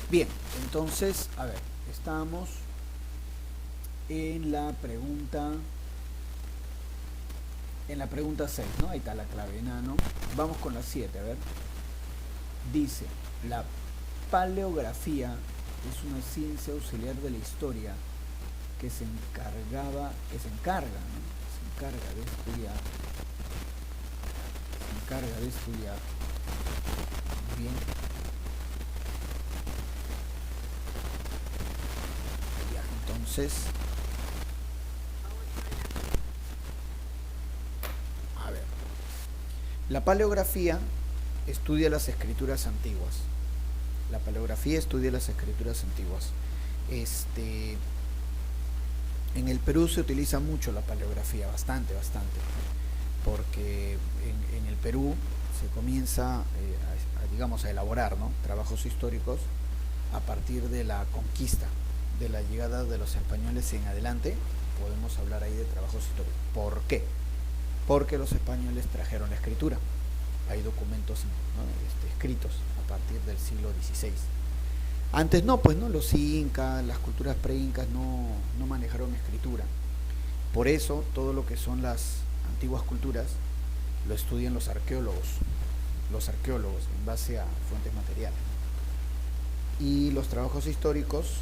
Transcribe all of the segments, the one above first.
Bien, entonces, a ver, estamos en la pregunta, en la pregunta 6, ¿no? Ahí está la clave, enano. Vamos con la 7, a ver. Dice, la paleografía es una ciencia auxiliar de la historia que se encarga, ¿no? Se encarga de estudiar. Bien. Ya, entonces, a ver. La paleografía estudia las escrituras antiguas. La paleografía estudia las escrituras antiguas. En el Perú se utiliza mucho la paleografía, bastante, porque en el Perú se comienza, digamos, a elaborar, ¿no?, trabajos históricos a partir de la conquista, de la llegada de los españoles en adelante. Podemos hablar ahí de trabajos históricos. ¿Por qué? Porque los españoles trajeron la escritura. Hay documentos, ¿no?, escritos a partir del siglo XVI. Antes no, pues no, los incas, las culturas pre-incas no manejaron escritura. Por eso todo lo que son las antiguas culturas lo estudian los arqueólogos en base a fuentes materiales. Y los trabajos históricos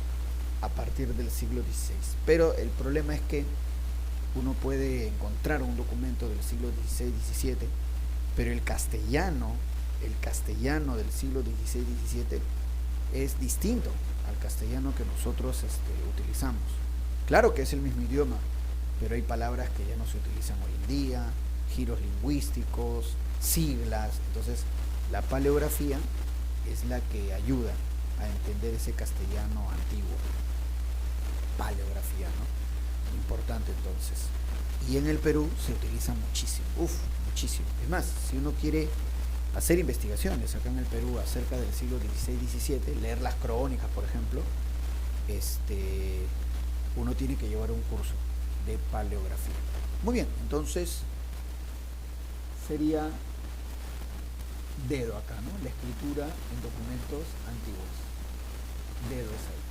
a partir del siglo XVI. Pero el problema es que uno puede encontrar un documento del siglo XVI-XVII, pero el castellano del siglo XVI-XVII es distinto al castellano que nosotros utilizamos. Claro que es el mismo idioma, pero hay palabras que ya no se utilizan hoy en día, giros lingüísticos, siglas. Entonces, la paleografía es la que ayuda a entender ese castellano antiguo. Paleografía, ¿no? Importante entonces. Y en el Perú se utiliza muchísimo, muchísimo. Es más, si uno quiere hacer investigaciones acá en el Perú acerca del siglo XVI-XVII, leer las crónicas, por ejemplo, uno tiene que llevar un curso de paleografía. Muy bien, entonces sería dedo acá, ¿no? La escritura en documentos antiguos. Dedo es ahí.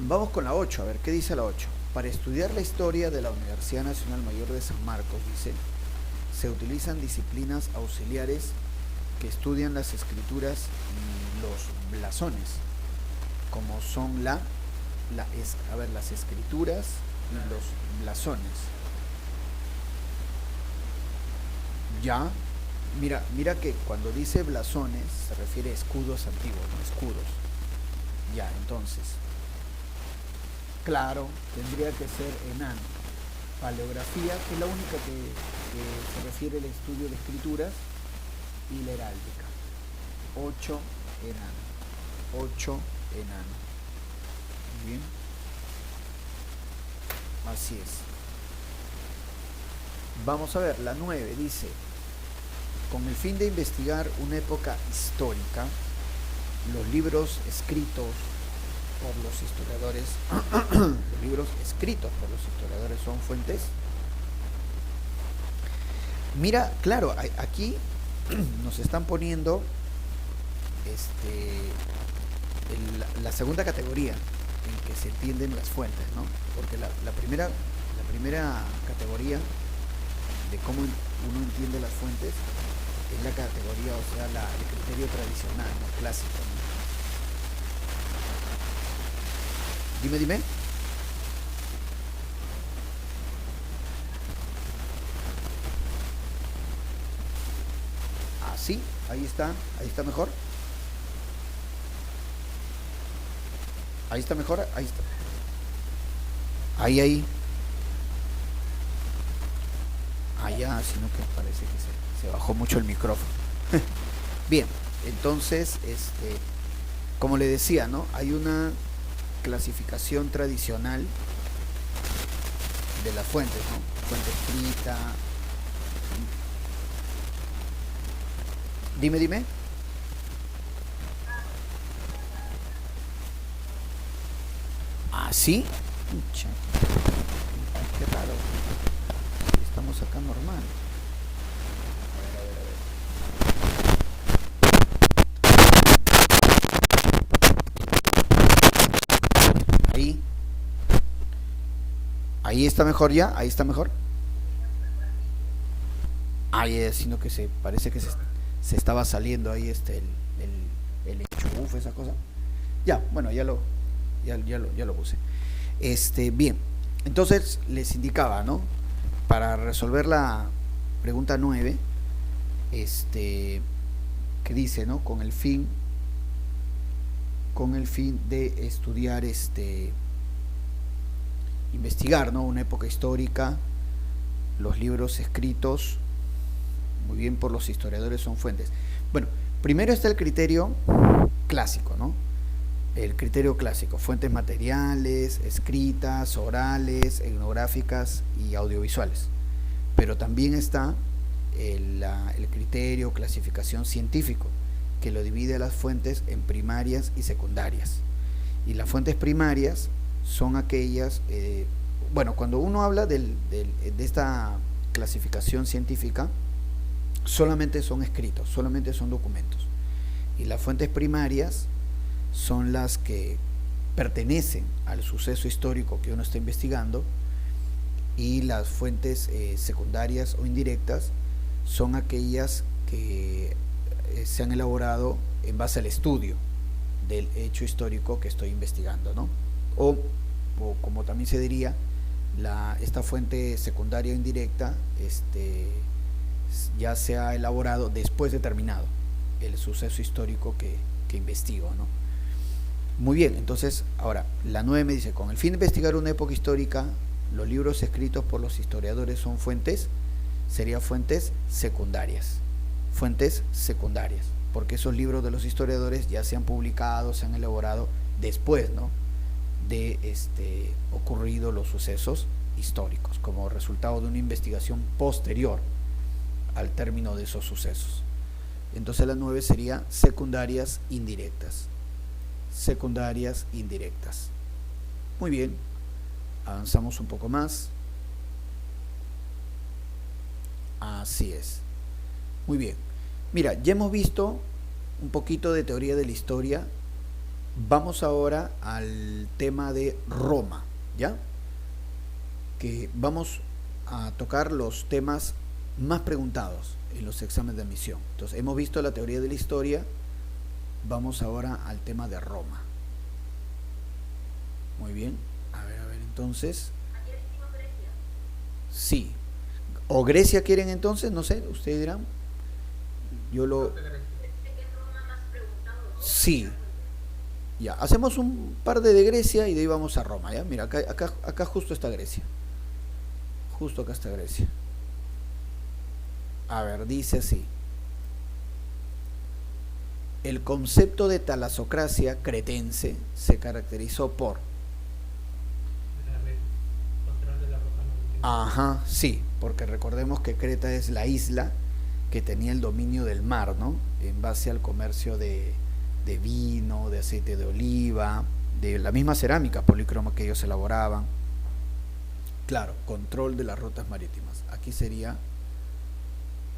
Vamos con la 8, a ver, ¿qué dice la 8? Para estudiar la historia de la Universidad Nacional Mayor de San Marcos, dice, se utilizan disciplinas auxiliares que estudian las escrituras y los blasones, como son las escrituras y los blasones. Ya, mira que cuando dice blasones se refiere a escudos antiguos, ¿no? Escudos. Ya, entonces, claro, tendría que ser enano. Paleografía, que es la única que se refiere al estudio de escrituras, y la heráldica. 8 enano. Muy bien. Así es. Vamos a ver, la 9 dice, con el fin de investigar una época histórica, los libros escritos por los historiadores, los libros escritos por los historiadores son fuentes. Mira, claro, aquí nos están poniendo la segunda categoría en que se entienden las fuentes, ¿no? Porque la primera categoría de cómo uno entiende las fuentes es la categoría, o sea, el criterio tradicional, ¿no?, clásico, ¿no? Dime. Ah, sí, ahí está mejor. Ahí está mejor, ahí está. Ahí. Allá, sino que parece que se bajó mucho el micrófono. Bien, entonces, como le decía, ¿no?, hay una clasificación tradicional de las fuentes, ¿no? Fuente escrita. Dime. ¿Ah, sí? Pucha, qué raro. Estamos acá normal. A ver. Ahí está mejor ya, ahí está mejor. Ahí es, sino que se parece que se estaba saliendo ahí el enchuf, esa cosa. Ya, bueno, ya lo puse. Bien, entonces les indicaba, ¿no? Para resolver la pregunta 9, que dice, ¿no? Con el fin de estudiar, investigar, ¿no? Una época histórica, los libros escritos, muy bien, por los historiadores son fuentes. Bueno, primero está el criterio clásico, ¿no? El criterio clásico, fuentes materiales, escritas, orales, etnográficas y audiovisuales. Pero también está el criterio clasificación científico, que lo divide a las fuentes en primarias y secundarias. Y las fuentes primarias son aquellas, bueno, cuando uno habla de esta clasificación científica, solamente son escritos, solamente son documentos. Y las fuentes primarias son las que pertenecen al suceso histórico que uno está investigando, y las fuentes secundarias o indirectas son aquellas que se han elaborado en base al estudio del hecho histórico que estoy investigando, ¿no? O como también se diría, esta fuente secundaria o indirecta ya se ha elaborado después de terminado el suceso histórico que investigo, ¿no? Muy bien, entonces ahora la 9 me dice, con el fin de investigar una época histórica, los libros escritos por los historiadores son fuentes, serían fuentes secundarias, porque esos libros de los historiadores ya se han publicado, se han elaborado después, ¿no? de ocurrido los sucesos históricos, como resultado de una investigación posterior al término de esos sucesos. Entonces la 9 sería secundarias indirectas. Muy bien, avanzamos un poco más. Así es. Muy bien. Mira, ya hemos visto un poquito de teoría de la historia. Vamos ahora al tema de Roma, ¿ya? Que vamos a tocar los temas más preguntados en los exámenes de admisión. Entonces, hemos visto la teoría de la historia. Vamos ahora al tema de Roma. Muy bien. A ver, entonces. Sí. ¿O Grecia quieren entonces? No sé, ustedes dirán. Yo lo... Sí. Ya, hacemos un par de Grecia y de ahí vamos a Roma, ¿ya? Mira, acá justo está Grecia. Justo acá está Grecia. A ver, dice así. El concepto de talasocracia cretense se caracterizó por... Ajá, sí, porque recordemos que Creta es la isla que tenía el dominio del mar, ¿no? En base al comercio de vino, de aceite de oliva, de la misma cerámica polícroma que ellos elaboraban. Claro, control de las rutas marítimas. Aquí sería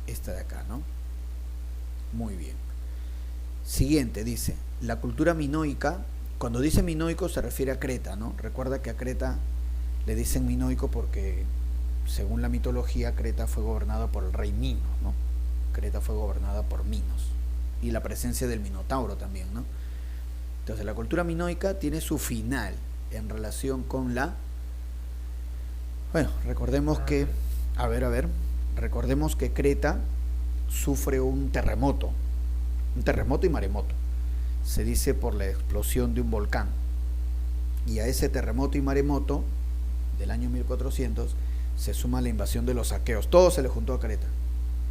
esta de acá, ¿no? Muy bien. Siguiente, dice, la cultura minoica. Cuando dice minoico se refiere a Creta, ¿no? Recuerda que a Creta le dicen minoico porque, según la mitología, Creta fue gobernada por el rey Minos, ¿no? Creta fue gobernada por Minos. Y la presencia del Minotauro también, ¿no? Entonces, la cultura minoica tiene su final en relación con la... Bueno, recordemos que... recordemos que Creta sufre un terremoto y maremoto. Se dice por la explosión de un volcán. Y a ese terremoto y maremoto del año 1400 se suma la invasión de los aqueos. Todo se le juntó a Creta,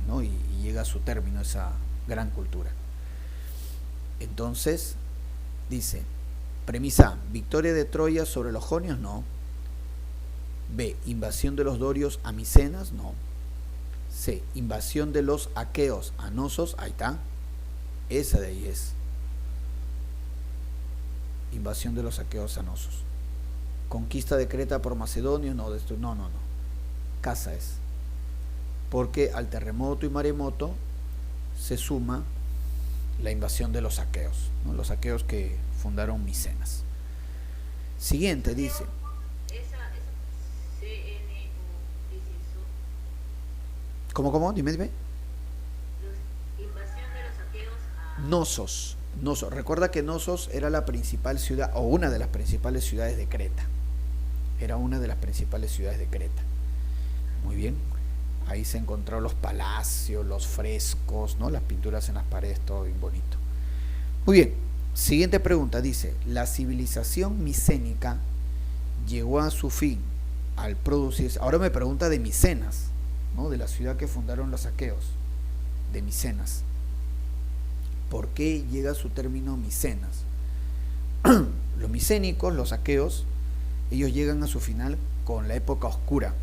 ¿no? Y llega a su término esa gran cultura. Entonces, dice, premisa A, victoria de Troya sobre los jonios, no. B, invasión de los dorios a Micenas, no. C, invasión de los aqueos a Nosos, ahí está. Esa de ahí es. Invasión de los aqueos a Nosos. Conquista de Creta por macedonios, no. No. Casa es. Porque al terremoto y maremoto se suma la invasión de los aqueos, ¿no? Los aqueos que fundaron Micenas. Siguiente, dice. ¿Cómo? Dime. Invasión de los aqueos a... Nosos. Recuerda que Nosos era la principal ciudad, o una de las principales ciudades de Creta. Era una de las principales ciudades de Creta. Muy bien. Ahí se encontraron los palacios, los frescos, ¿no? Las pinturas en las paredes, todo bien bonito. Muy bien. Siguiente pregunta. Dice, la civilización micénica llegó a su fin al producirse... Ahora me pregunta de Micenas, ¿no? De la ciudad que fundaron los aqueos, de Micenas. ¿Por qué llega a su término Micenas? Los micénicos, los aqueos, ellos llegan a su final con la época oscura,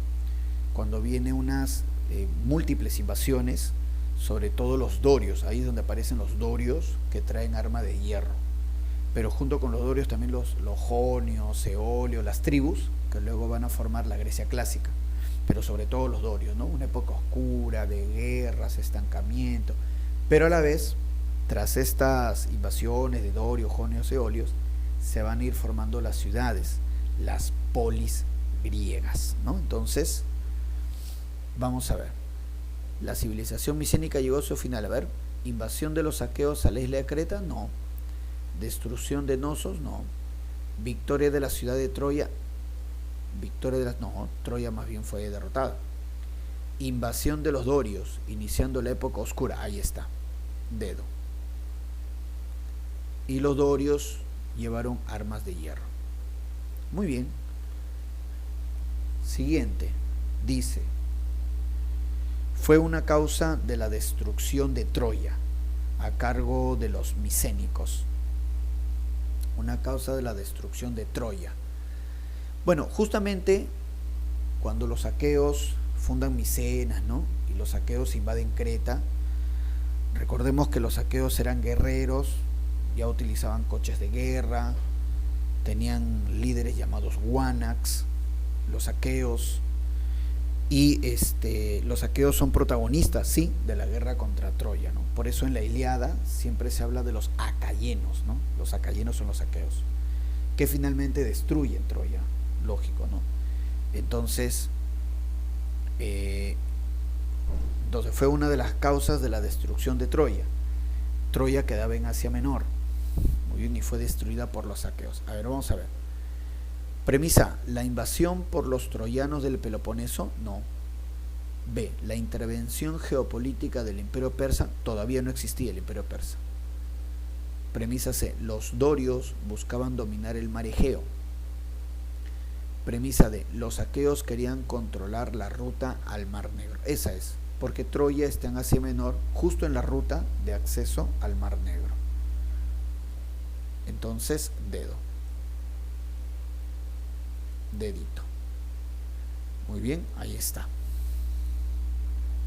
cuando vienen unas múltiples invasiones, sobre todo los dorios. Ahí es donde aparecen los dorios, que traen arma de hierro. Pero junto con los dorios también los jonios, eolios, las tribus, que luego van a formar la Grecia clásica. Pero sobre todo los dorios, ¿no? Una época oscura, de guerras, estancamiento. Pero a la vez, tras estas invasiones de dorios, jonios, eolios, se van a ir formando las ciudades, las polis griegas, ¿no? Entonces, vamos a ver. La civilización micénica llegó a su final. A ver, invasión de los aqueos a la isla de Creta, no. Destrucción de Nosos, no. Victoria de la ciudad de Troya, no, Troya más bien fue derrotada. Invasión de los dorios, iniciando la época oscura, ahí está, dedo. Y los dorios llevaron armas de hierro. Muy bien. Siguiente, dice, fue una causa de la destrucción de Troya, a cargo de los micénicos. Una causa de la destrucción de Troya. Bueno, justamente cuando los aqueos fundan Micenas, ¿no? Y los aqueos invaden Creta, recordemos que los aqueos eran guerreros, ya utilizaban coches de guerra, tenían líderes llamados guanax, los aqueos, y los aqueos son protagonistas, sí, de la guerra contra Troya, ¿no? Por eso en la Ilíada siempre se habla de los acayenos, ¿no? Los acayenos son los aqueos, que finalmente destruyen Troya, lógico, ¿no? Entonces fue una de las causas de la destrucción de Troya. Troya quedaba en Asia Menor, muy bien, y fue destruida por los aqueos. A ver, vamos a ver. Premisa, ¿la invasión por los troyanos del Peloponeso? No. B, la intervención geopolítica del Imperio Persa, todavía no existía el Imperio Persa. Premisa C, los dorios buscaban dominar el mar Egeo. Premisa D, los aqueos querían controlar la ruta al Mar Negro. Esa es, porque Troya está en Asia Menor, justo en la ruta de acceso al Mar Negro. Entonces, dedo. Dedito. Muy bien, ahí está.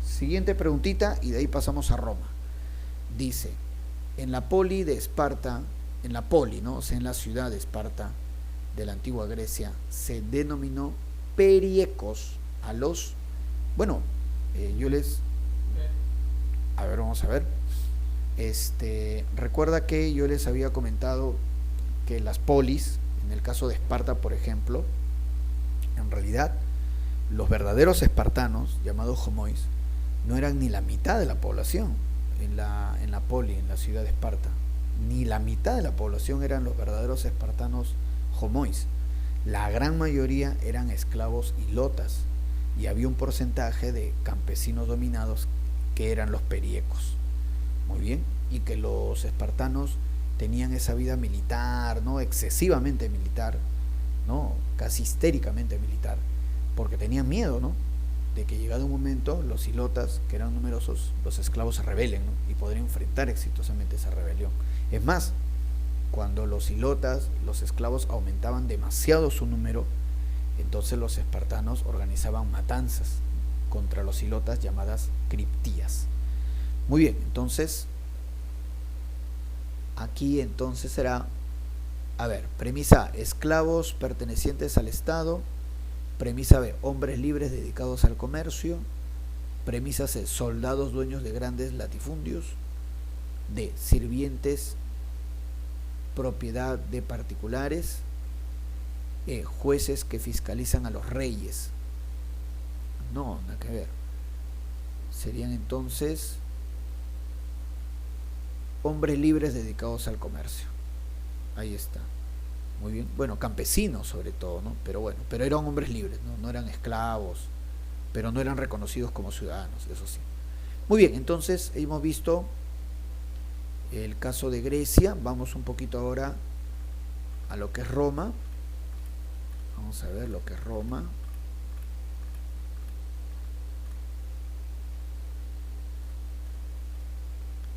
Siguiente preguntita y de ahí pasamos a Roma. Dice, en la poli de Esparta, en la poli, ¿no? O sea, en la ciudad de Esparta de la antigua Grecia, se denominó periecos a los, bueno, a ver, vamos a ver. Recuerda que yo les había comentado que las polis, en el caso de Esparta, por ejemplo, en realidad, los verdaderos espartanos, llamados homois, no eran ni la mitad de la población en la poli, en la ciudad de Esparta. Ni la mitad de la población eran los verdaderos espartanos homois. La gran mayoría eran esclavos ilotas y había un porcentaje de campesinos dominados que eran los periecos. Muy bien, y que los espartanos tenían esa vida militar, ¿no? Excesivamente militar, ¿no? Casi histéricamente militar, porque tenían miedo, ¿no? De que llegado un momento los ilotas, que eran numerosos, los esclavos se rebelen, ¿no? Y podrían enfrentar exitosamente esa rebelión. Es más, cuando los ilotas, los esclavos aumentaban demasiado su número, entonces los espartanos organizaban matanzas contra los ilotas llamadas criptías. Muy bien, entonces aquí entonces será, a ver, premisa A, esclavos pertenecientes al Estado. Premisa B, hombres libres dedicados al comercio. Premisa C, soldados dueños de grandes latifundios. D, sirvientes, propiedad de particulares. E, jueces que fiscalizan a los reyes. No, nada que ver. Serían entonces hombres libres dedicados al comercio. Ahí está. Muy bien. Bueno, campesinos sobre todo, ¿no? Pero bueno, pero eran hombres libres, ¿no? No eran esclavos, pero no eran reconocidos como ciudadanos, eso sí. Muy bien, entonces hemos visto el caso de Grecia. Vamos un poquito ahora a lo que es Roma. Vamos a ver lo que es Roma.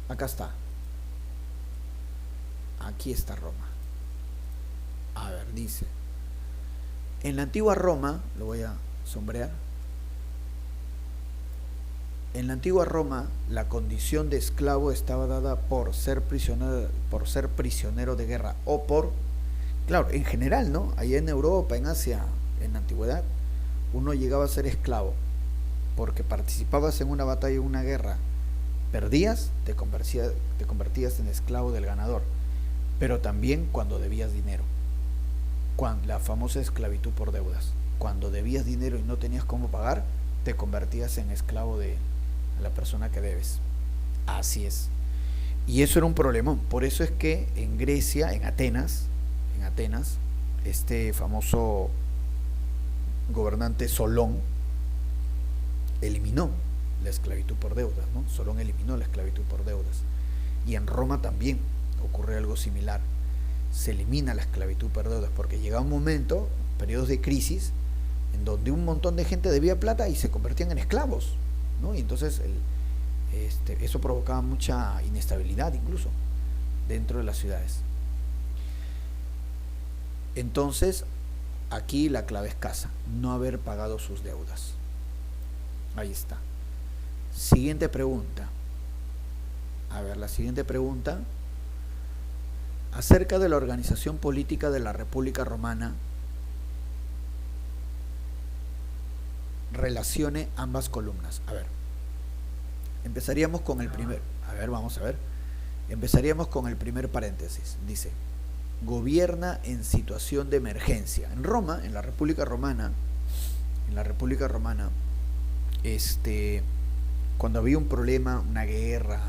Acá está. Aquí está Roma. A ver, dice. En la antigua Roma, lo voy a sombrear. En la antigua Roma, la condición de esclavo estaba dada por ser prisionero de guerra o por, claro, en general, ¿no? Allá en Europa, en Asia, en la antigüedad, uno llegaba a ser esclavo porque participabas en una batalla, en una guerra, perdías, te convertías en esclavo del ganador, pero también cuando debías dinero, la famosa esclavitud por deudas. Cuando debías dinero y no tenías cómo pagar, te convertías en esclavo de la persona que debes. Así es. Y eso era un problemón. Por eso es que en Grecia, en Atenas, este famoso gobernante Solón eliminó la esclavitud por deudas, ¿no? Solón eliminó la esclavitud por deudas. Y en Roma también ocurre algo similar. Se elimina la esclavitud por deudas porque llega un momento, periodos de crisis, en donde un montón de gente debía plata y se convertían en esclavos, ¿no? Y entonces eso provocaba mucha inestabilidad incluso dentro de las ciudades. Entonces, aquí la clave escasa, no haber pagado sus deudas. Ahí está. Siguiente pregunta. A ver, la siguiente pregunta. Acerca de la organización política de la República Romana, relacione ambas columnas. A ver, empezaríamos con el primer. A ver, vamos a ver. Empezaríamos con el primer paréntesis. Dice: gobierna en situación de emergencia. En Roma, en la República Romana, cuando había un problema, una guerra,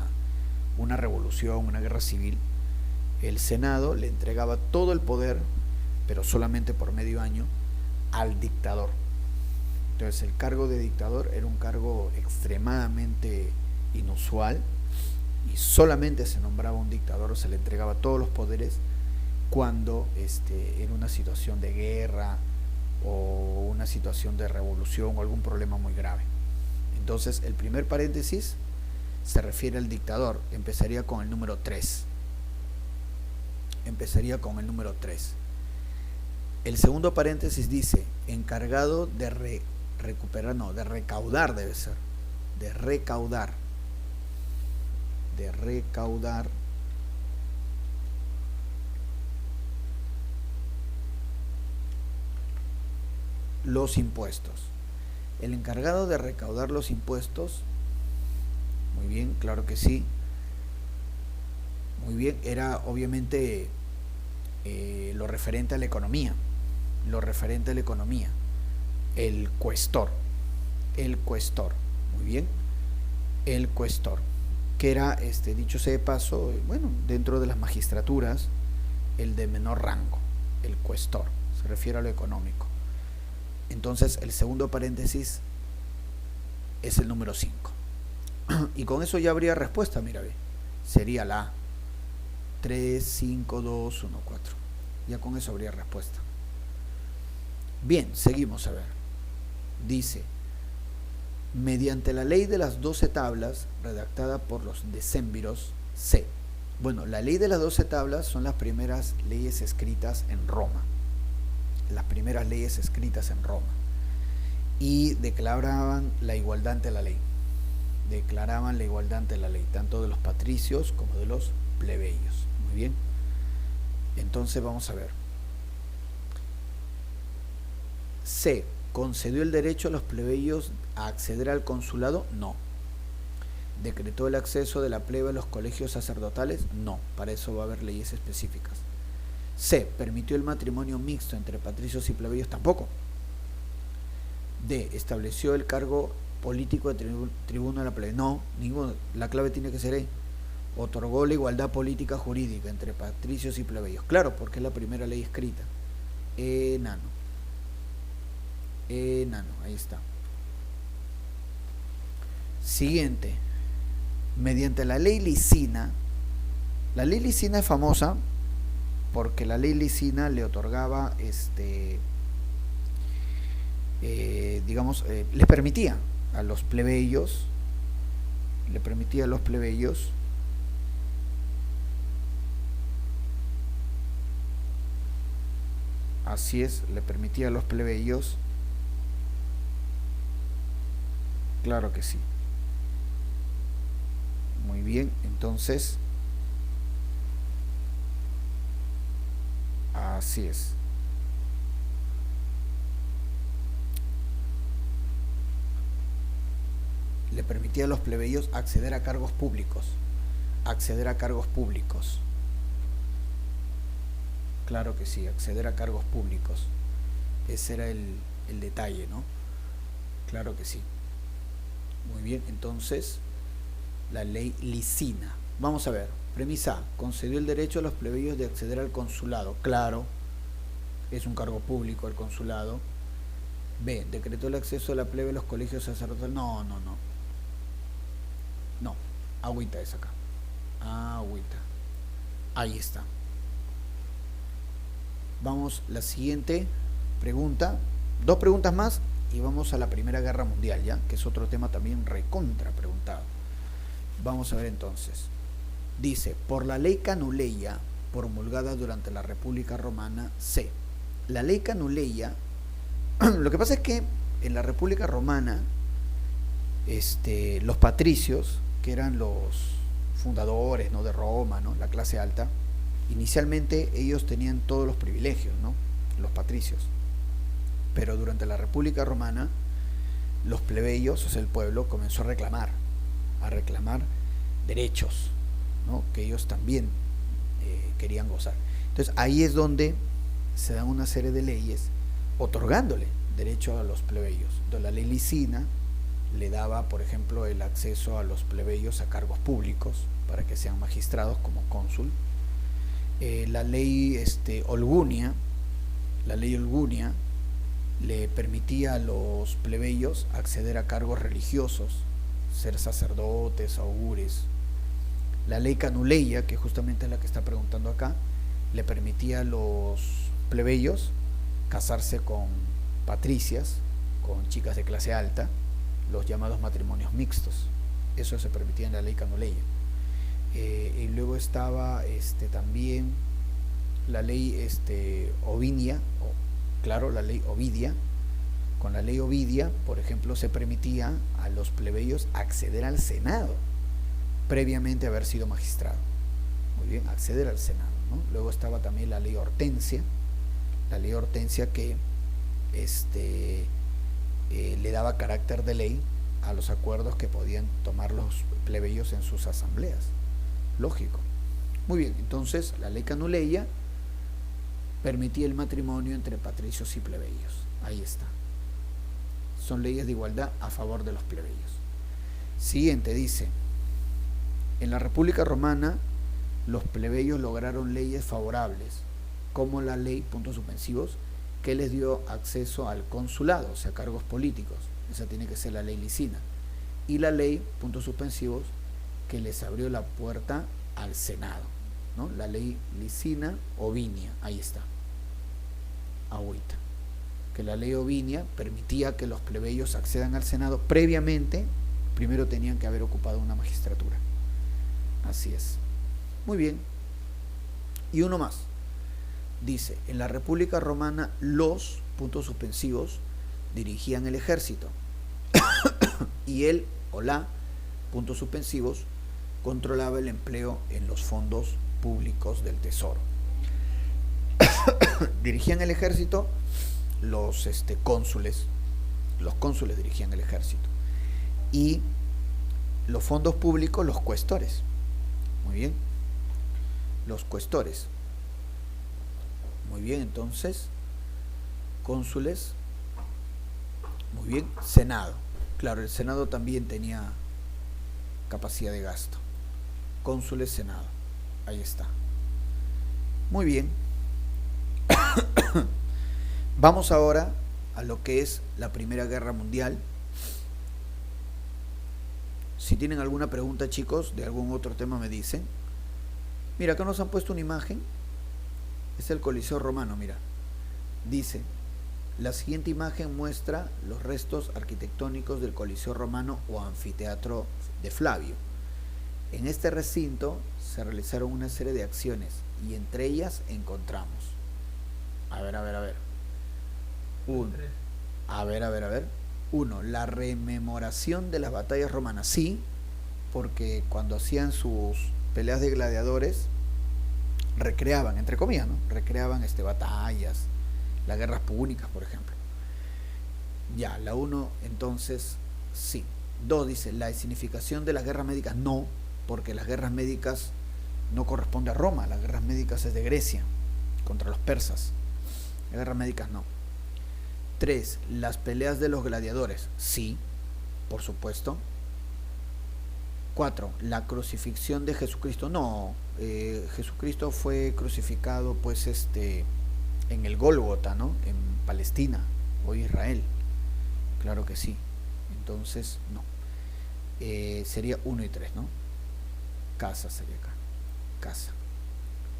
una revolución, una guerra civil, el Senado le entregaba todo el poder, pero solamente por medio año, al dictador. Entonces el cargo de dictador era un cargo extremadamente inusual y solamente se nombraba un dictador o se le entregaba todos los poderes cuando era una situación de guerra o una situación de revolución o algún problema muy grave. Entonces el primer paréntesis se refiere al dictador. Empezaría con el número 3. El segundo paréntesis dice: encargado de recaudar, debe ser, de recaudar los impuestos. El encargado de recaudar los impuestos, muy bien, claro que sí, muy bien, era obviamente lo referente a la economía, el cuestor, muy bien, el cuestor, que era, dicho sea de paso, bueno, dentro de las magistraturas, el de menor rango, el cuestor, se refiere a lo económico. Entonces el segundo paréntesis es el número 5. Y con eso ya habría respuesta, mira, ve. Sería la A. 3, 5, 2, 1, 4. Ya con eso habría respuesta. Bien, seguimos a ver. Dice: mediante la ley de las 12 tablas, redactada por los decémviros C. Bueno, la ley de las 12 tablas son las primeras leyes escritas en Roma. Y declaraban la igualdad ante la ley. Tanto de los patricios como de los plebeyos. Muy bien. Entonces vamos a ver. C. ¿Concedió el derecho a los plebeyos a acceder al consulado? No. ¿Decretó el acceso de la plebe a los colegios sacerdotales? No. Para eso va a haber leyes específicas. C. ¿Permitió el matrimonio mixto entre patricios y plebeyos? Tampoco. D. Estableció el cargo político de tribuno de la plebe. No, ninguno. La clave tiene que ser E. Otorgó la igualdad política jurídica entre patricios y plebeyos. Claro, porque es la primera ley escrita. Enano. Enano, ahí está. Siguiente. Mediante la ley Licina. La ley Licina es famosa porque la ley Licina le otorgaba, digamos, les permitía a los plebeyos, así es, le permitía a los plebeyos, claro que sí. Muy bien, entonces, así es. Le permitía a los plebeyos acceder a cargos públicos. Claro que sí, acceder a cargos públicos. Ese era el detalle, ¿no? Claro que sí. Muy bien, entonces, la ley Licina. Vamos a ver, premisa A, concedió el derecho a los plebeyos de acceder al consulado. Claro, es un cargo público el consulado. B, decretó el acceso de la plebe a los colegios sacerdotales. No, agüita es acá. Agüita. Ahí está. Vamos, la siguiente pregunta. 2 preguntas más y vamos a la Primera Guerra Mundial, ¿ya? Que es otro tema también recontra preguntado. Vamos a ver entonces. Dice, por la ley Canuleia, promulgada durante la República Romana, C. La ley Canuleia, lo que pasa es que en la República Romana, los patricios, que eran los fundadores, ¿no?, de Roma, ¿no?, la clase alta, inicialmente ellos tenían todos los privilegios, ¿no?, los patricios. Pero durante la República Romana, los plebeyos, o sea, el pueblo, comenzó a reclamar derechos, ¿no?, que ellos también querían gozar. Entonces ahí es donde se dan una serie de leyes otorgándole derecho a los plebeyos. Entonces, la ley Licina le daba, por ejemplo, el acceso a los plebeyos a cargos públicos para que sean magistrados como cónsul. La ley Olgunia le permitía a los plebeyos acceder a cargos religiosos, ser sacerdotes, augures. La ley Canuleia, que justamente es la que está preguntando acá, le permitía a los plebeyos casarse con patricias, con chicas de clase alta, los llamados matrimonios mixtos. Eso se permitía en la ley Canuleia. Y luego estaba también la ley Ovidia, claro, la ley Ovidia. Con la ley Ovidia, por ejemplo, se permitía a los plebeyos acceder al Senado, previamente haber sido magistrado. Muy bien, acceder al Senado, ¿no? Luego estaba también la ley Hortensia que le daba carácter de ley a los acuerdos que podían tomar los plebeyos en sus asambleas. Lógico. Muy bien, entonces la ley Canuleia permitía el matrimonio entre patricios y plebeyos. Ahí está. Son leyes de igualdad a favor de los plebeyos. Siguiente, dice, en la República Romana los plebeyos lograron leyes favorables, como la ley, puntos suspensivos, que les dio acceso al consulado, o sea, cargos políticos. Esa tiene que ser la ley Licina. Y la ley, puntos suspensivos, que les abrió la puerta al Senado, ¿no? La ley Licina Ovinia, ahí está. Agüita. Que la ley Ovinia permitía que los plebeyos accedan al Senado previamente, primero tenían que haber ocupado una magistratura. Así es. Muy bien. Y uno más. Dice, en la República Romana los, puntos suspensivos, dirigían el ejército y él o la, puntos suspensivos, controlaba el empleo en los fondos públicos del tesoro. Dirigían el ejército los cónsules, dirigían el ejército, y los fondos públicos los cuestores. Muy bien, los cuestores. Muy bien, entonces, cónsules, Muy bien, Senado. Claro, el Senado también tenía capacidad de gasto. Cónsules, Senado. Ahí está. Muy bien. Vamos ahora a lo que es la Primera Guerra Mundial. Si tienen alguna pregunta, chicos, de algún otro tema me dicen. Mira, acá nos han puesto una imagen. Es el Coliseo Romano, mira. Dice, la siguiente imagen muestra los restos arquitectónicos del Coliseo Romano o anfiteatro de Flavio. En este recinto se realizaron una serie de acciones y entre ellas encontramos. A ver. Uno, la rememoración de las batallas romanas. Sí, porque cuando hacían sus peleas de gladiadores, recreaban, entre comillas, ¿no? Recreaban batallas, las guerras púnicas, por ejemplo. Ya, la 1, entonces, sí. 2, dice, la significación de las guerras médicas. No, porque las guerras médicas no corresponde a Roma, las guerras médicas es de Grecia, contra los persas. Las guerras médicas no. 3, las peleas de los gladiadores. Sí, por supuesto. 4, la crucifixión de Jesucristo. No, Jesucristo fue crucificado pues en el Gólgota, ¿no? En Palestina o Israel. Claro que sí. Entonces, no. Sería 1 y 3, ¿no? Casa sería acá. Casa.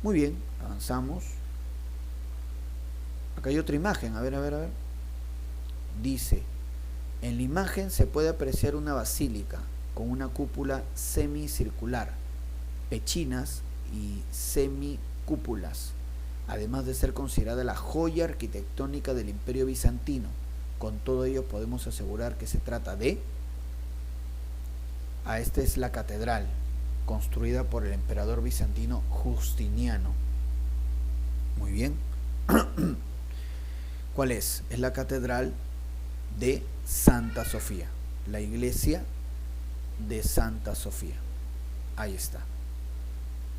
Muy bien, avanzamos. Acá hay otra imagen, a ver. Dice, en la imagen se puede apreciar una basílica con una cúpula semicircular, pechinas y semicúpulas, además de ser considerada la joya arquitectónica del Imperio Bizantino. Con todo ello podemos asegurar que se trata de... Esta es la catedral, construida por el emperador bizantino Justiniano. Muy bien. ¿Cuál es? Es la catedral de Santa Sofía, la iglesia de Santa Sofía. Ahí está.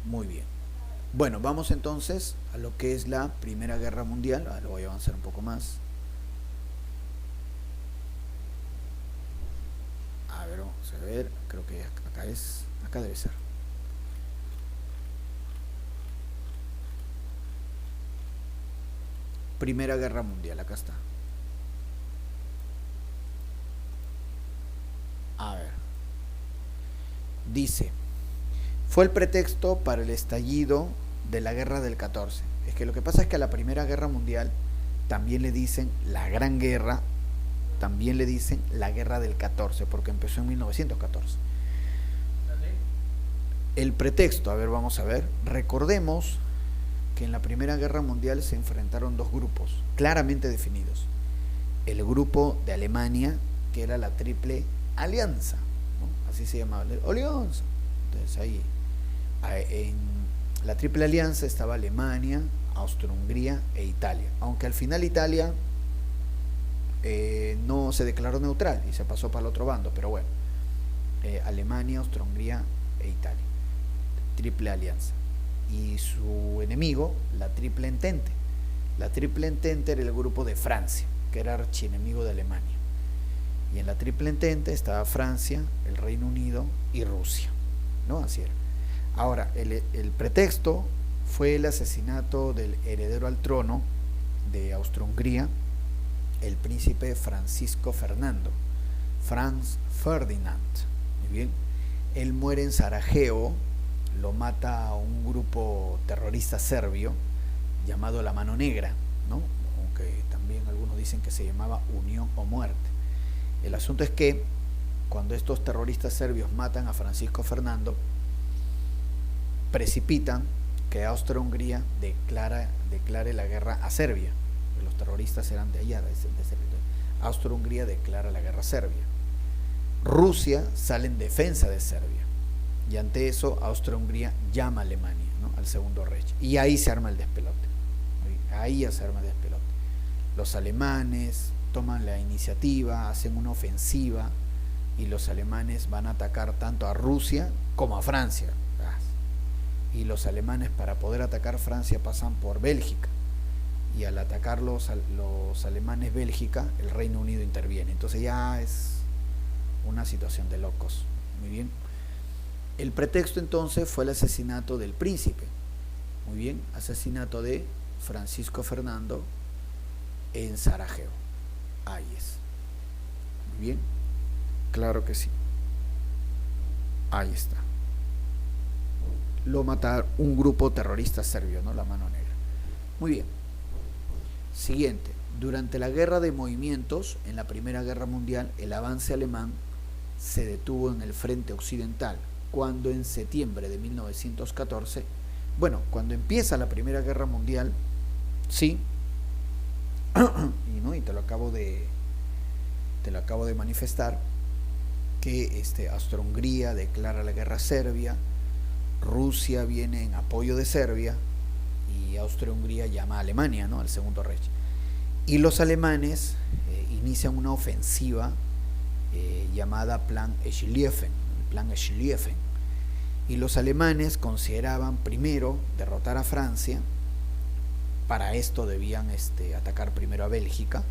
Muy bien. Bueno, vamos entonces a lo que es la Primera Guerra Mundial. Ahora lo voy a avanzar un poco más. A ver, vamos a ver. Creo que acá debe ser. Primera Guerra Mundial, acá está. A ver. Dice, fue el pretexto para el estallido de la Guerra del 14. Es que lo que pasa es que a la Primera Guerra Mundial también le dicen la Gran Guerra, también le dicen la Guerra del 14, porque empezó en 1914. El pretexto, a ver, vamos a ver. Recordemos que en la Primera Guerra Mundial se enfrentaron dos grupos claramente definidos. El grupo de Alemania, que era la Triple Alianza, ¿no? Así se llamaba, Alianza. Entonces ahí, en la Triple Alianza estaba Alemania, Austria-Hungría e Italia. Aunque al final Italia no se declaró neutral y se pasó para el otro bando, pero bueno, Alemania, Austria-Hungría e Italia. Triple Alianza. Y su enemigo, la Triple Entente. La Triple Entente era el grupo de Francia, que era archienemigo de Alemania. Y en la Triple Entente estaba Francia, el Reino Unido y Rusia, ¿no? Así era. Ahora, el pretexto fue el asesinato del heredero al trono de Austria-Hungría, el príncipe Francisco Fernando, Franz Ferdinand. Muy bien. Él muere en Sarajevo, lo mata a un grupo terrorista serbio llamado La Mano Negra, ¿no? Aunque también algunos dicen que se llamaba Unión o Muerte. El asunto es que cuando estos terroristas serbios matan a Francisco Fernando, precipitan que Austria-Hungría declare la guerra a Serbia. Los terroristas eran de allá, de Serbia. Austria-Hungría declara la guerra a Serbia. Rusia sale en defensa de Serbia. Y ante eso, Austria-Hungría llama a Alemania, ¿no? Al Segundo Reich. Y ahí se arma el despelote. Ahí ya se arma el despelote. Los alemanes toman la iniciativa, hacen una ofensiva, y los alemanes van a atacar tanto a Rusia como a Francia. Y los alemanes, para poder atacar Francia, pasan por Bélgica. y al atacar los alemanes Bélgica, el Reino Unido interviene. Entonces ya es una situación de locos. Muy bien. El pretexto entonces fue el asesinato del príncipe. Muy bien, asesinato de Francisco Fernando en Sarajevo. Ahí es. Muy bien. Claro que sí. Ahí está. Lo mataron un grupo terrorista serbio, ¿no? La Mano Negra. Muy bien. Siguiente. Durante la guerra de movimientos, en la Primera Guerra Mundial, el avance alemán se detuvo en el frente occidental, cuando en septiembre de 1914, bueno, cuando empieza la Primera Guerra Mundial, sí, y te lo acabo de manifestar, que Austro-Hungría declara la guerra a Serbia, Rusia viene en apoyo de Serbia y Austria-Hungría llama a Alemania, ¿no?, al Segundo Reich. Y los alemanes inician una ofensiva llamada Plan Schlieffen, el Plan Schlieffen. Y los alemanes consideraban primero derrotar a Francia. Para esto debían atacar primero a Bélgica,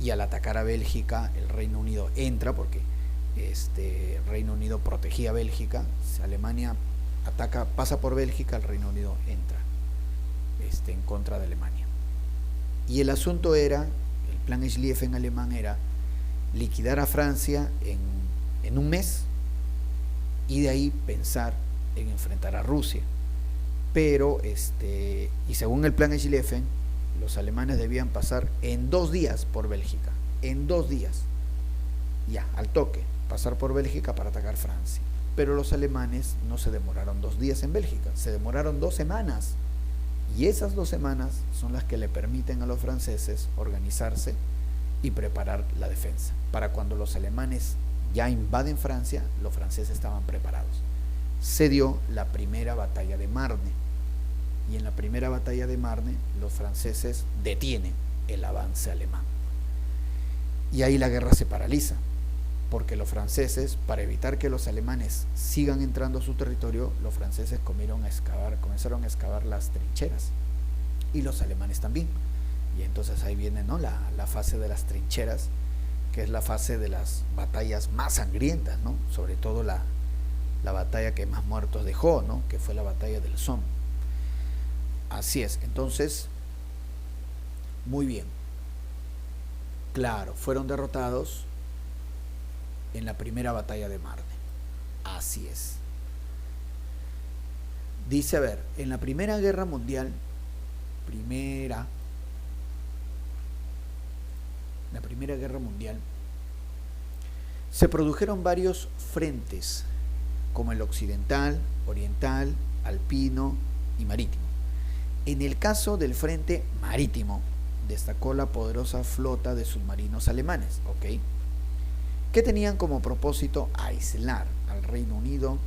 y al atacar a Bélgica el Reino Unido entra, porque Reino Unido protegía a Bélgica. Si Alemania ataca, pasa por Bélgica, el Reino Unido entra en contra de Alemania. Y el asunto era, el plan Schlieffen alemán era liquidar a Francia en un mes, y de ahí pensar en enfrentar a Rusia. Pero y según el plan Schlieffen, los alemanes debían pasar en 2 días por Bélgica, en 2 días, ya, al toque, pasar por Bélgica para atacar Francia. Pero los alemanes no se demoraron 2 días en Bélgica, se demoraron 2 semanas, y esas 2 semanas son las que le permiten a los franceses organizarse y preparar la defensa. Para cuando los alemanes ya invaden Francia, los franceses estaban preparados. Se dio la primera batalla de Marne, y en la primera batalla de Marne los franceses detienen el avance alemán. Y ahí la guerra se paraliza, porque los franceses, para evitar que los alemanes sigan entrando a su territorio, los franceses comenzaron a excavar las trincheras, y los alemanes también. Y entonces ahí viene, ¿no?, la fase de las trincheras, que es la fase de las batallas más sangrientas, ¿no? Sobre todo la batalla que más muertos dejó, ¿no?, que fue la batalla del Somme. Así es. Entonces, muy bien, claro, fueron derrotados en la primera batalla de Marne. Así es. Dice, a ver, en la Primera Guerra Mundial, la Primera Guerra Mundial, se produjeron varios frentes, como el occidental, oriental, alpino y marítimo. En el caso del frente marítimo, destacó la poderosa flota de submarinos alemanes, ¿ok?, que tenían como propósito aislar al Reino Unido,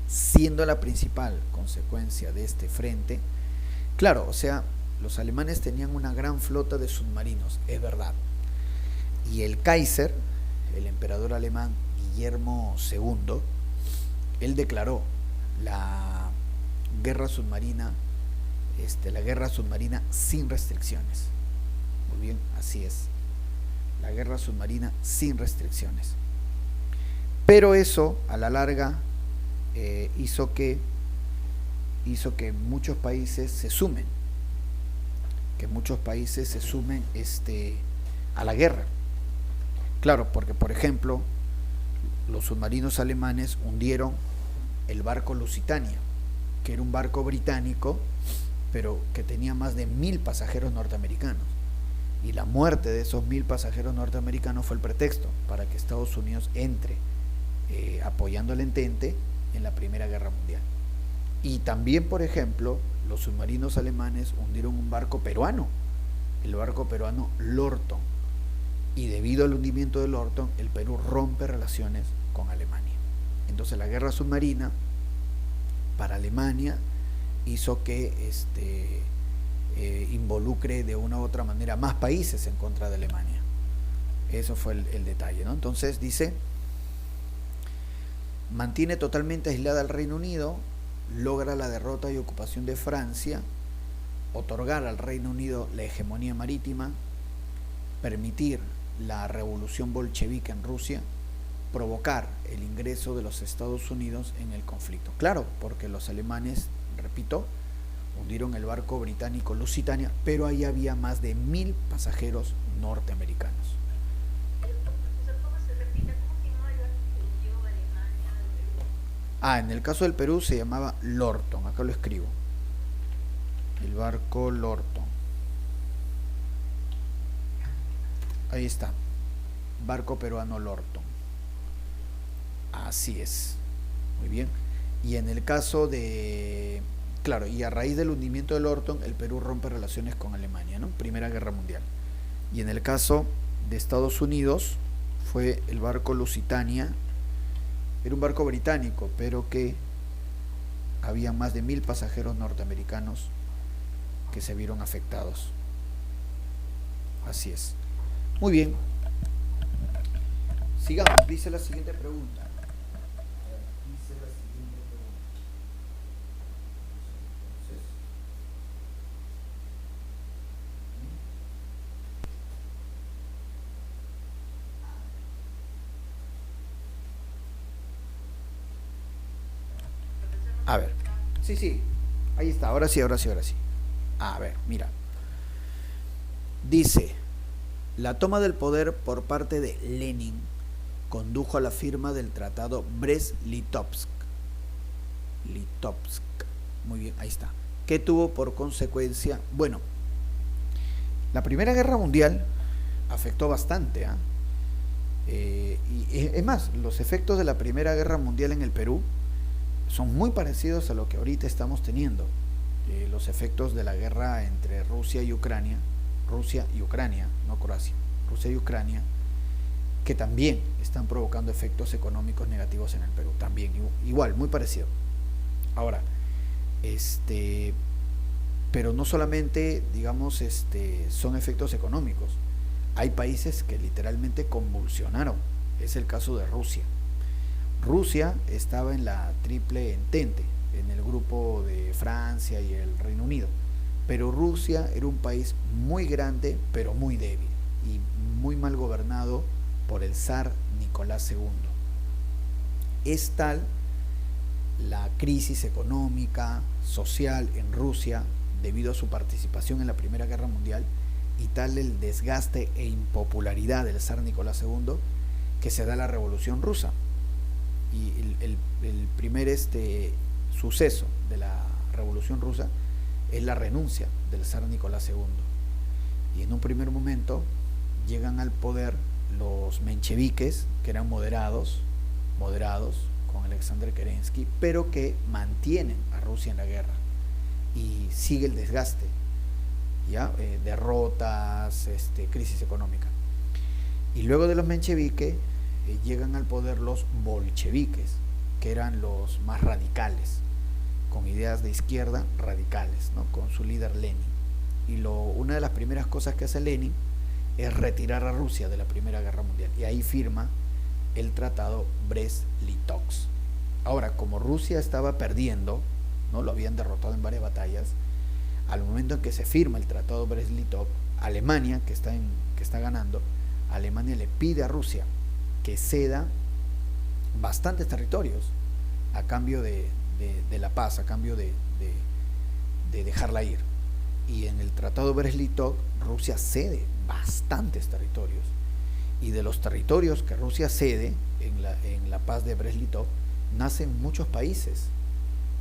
siendo la principal consecuencia de este frente. Claro, o sea, los alemanes tenían una gran flota de submarinos, es verdad, y el Kaiser, el emperador alemán Guillermo II, él declaró la guerra submarina sin restricciones. Muy bien, así es, la guerra submarina sin restricciones. Pero eso a la larga hizo que muchos países se sumen, a la guerra. Claro, porque por ejemplo, los submarinos alemanes hundieron el barco Lusitania, que era un barco británico, pero que tenía más de 1000 pasajeros norteamericanos. Y la muerte de esos 1000 pasajeros norteamericanos fue el pretexto para que Estados Unidos entre apoyando al Entente en la Primera Guerra Mundial. Y también, por ejemplo, los submarinos alemanes hundieron un barco peruano, el barco peruano Lorton, y debido al hundimiento de Lorton, el Perú rompe relaciones con Alemania. Entonces la guerra submarina para Alemania hizo que involucre de una u otra manera más países en contra de Alemania. Eso fue el detalle, ¿no? Entonces dice, mantiene totalmente aislada al Reino Unido, logra la derrota y ocupación de Francia, otorgar al Reino Unido la hegemonía marítima, permitir la revolución bolchevique en Rusia, provocar el ingreso de los Estados Unidos en el conflicto. Claro, porque los alemanes, repito, hundieron el barco británico Lusitania, pero ahí había más de 1000 pasajeros norteamericanos. En el caso del Perú se llamaba Lorton, acá lo escribo. El barco Lorton. Ahí está. Barco peruano Lorton. Así es. Muy bien. Y en el caso de... Claro, y a raíz del hundimiento de Lorton, el Perú rompe relaciones con Alemania, ¿no? Primera Guerra Mundial. Y en el caso de Estados Unidos, fue el barco Lusitania. Era un barco británico, pero que había más de 1000 pasajeros norteamericanos que se vieron afectados. Así es. Muy bien. Sigamos, dice la siguiente pregunta. A ver. Sí. Ahí está. Ahora sí. A ver, mira. Dice, la toma del poder por parte de Lenin condujo a la firma del tratado Brest-Litovsk. Muy bien, ahí está. ¿Qué tuvo por consecuencia? Bueno, la Primera Guerra Mundial afectó bastante, y es más, los efectos de la Primera Guerra Mundial en el Perú son muy parecidos a lo que ahorita estamos teniendo. Los efectos de la guerra entre Rusia y Ucrania, no Croacia, Rusia y Ucrania, que también están provocando efectos económicos negativos en el Perú, también, igual, muy parecido. Ahora, pero no solamente, digamos, son efectos económicos, hay países que literalmente convulsionaron, es el caso de Rusia. Rusia estaba en la triple entente, en el grupo de Francia y el Reino Unido, pero Rusia era un país muy grande, pero muy débil y muy mal gobernado por el zar Nicolás II. Es tal la crisis económica, social en Rusia, debido a su participación en la Primera Guerra Mundial, y tal el desgaste e impopularidad del zar Nicolás II, que se da la Revolución Rusa. Y el primer suceso de la Revolución Rusa es la renuncia del zar Nicolás II. Y en un primer momento llegan al poder los mencheviques, que eran moderados con Alexander Kerensky, pero que mantienen a Rusia en la guerra, y sigue el desgaste, derrotas, crisis económica. Y luego de los mencheviques llegan al poder los bolcheviques, que eran los más radicales, con ideas de izquierda radicales, ¿no? Con su líder Lenin. Y una de las primeras cosas que hace Lenin es retirar a Rusia de la Primera Guerra Mundial, y ahí firma el tratado Brest-Litovsk. Ahora, como Rusia estaba perdiendo, ¿no? Lo habían derrotado en varias batallas, al momento en que se firma el tratado Brest-Litovsk, Alemania, que está ganando, Alemania le pide a Rusia que ceda bastantes territorios a cambio de la paz, a cambio de dejarla ir. Y en el tratado Brest-Litovsk Rusia cede bastantes territorios, y de los territorios que Rusia cede en la paz de Brest-Litovsk nacen muchos países.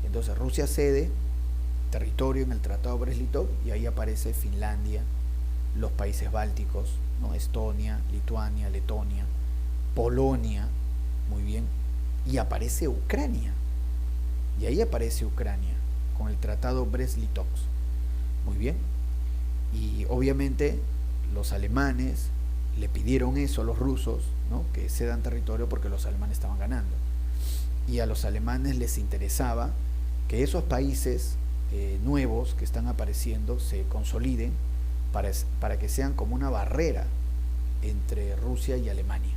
Entonces Rusia cede territorio en el tratado Brest-Litovsk, y ahí aparece Finlandia, los países bálticos, ¿no? Estonia, Lituania, Letonia, Polonia, muy bien, y aparece Ucrania, y ahí aparece Ucrania con el tratado Brest-Litovsk, muy bien. Y obviamente los alemanes le pidieron eso a los rusos, ¿no? Que cedan territorio, porque los alemanes estaban ganando, y a los alemanes les interesaba que esos países nuevos que están apareciendo se consoliden para que sean como una barrera entre Rusia y Alemania.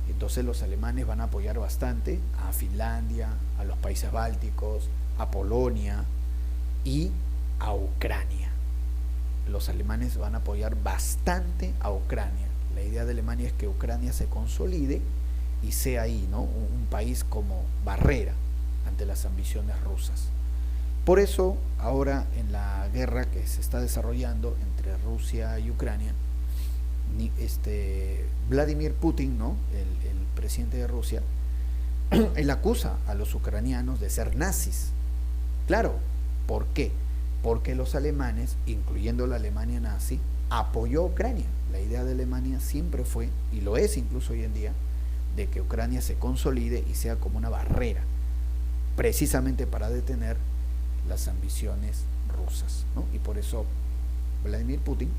Entonces los alemanes van a apoyar bastante a Finlandia, a los países bálticos, a Polonia, y a Ucrania. Los alemanes van a apoyar bastante a Ucrania. La idea de Alemania es que Ucrania se consolide y sea ahí, ¿no?, un país como barrera ante las ambiciones rusas. Por eso, ahora en la guerra que se está desarrollando entre Rusia y Ucrania, Vladimir Putin, ¿no?, el presidente de Rusia, él acusa a los ucranianos de ser nazis. Claro, ¿por qué? Porque los alemanes, incluyendo la Alemania nazi, apoyó a Ucrania. La idea de Alemania siempre fue, y lo es incluso hoy en día, de que Ucrania se consolide y sea como una barrera, precisamente para detener las ambiciones rusas, ¿no? Y por eso Vladimir Putin,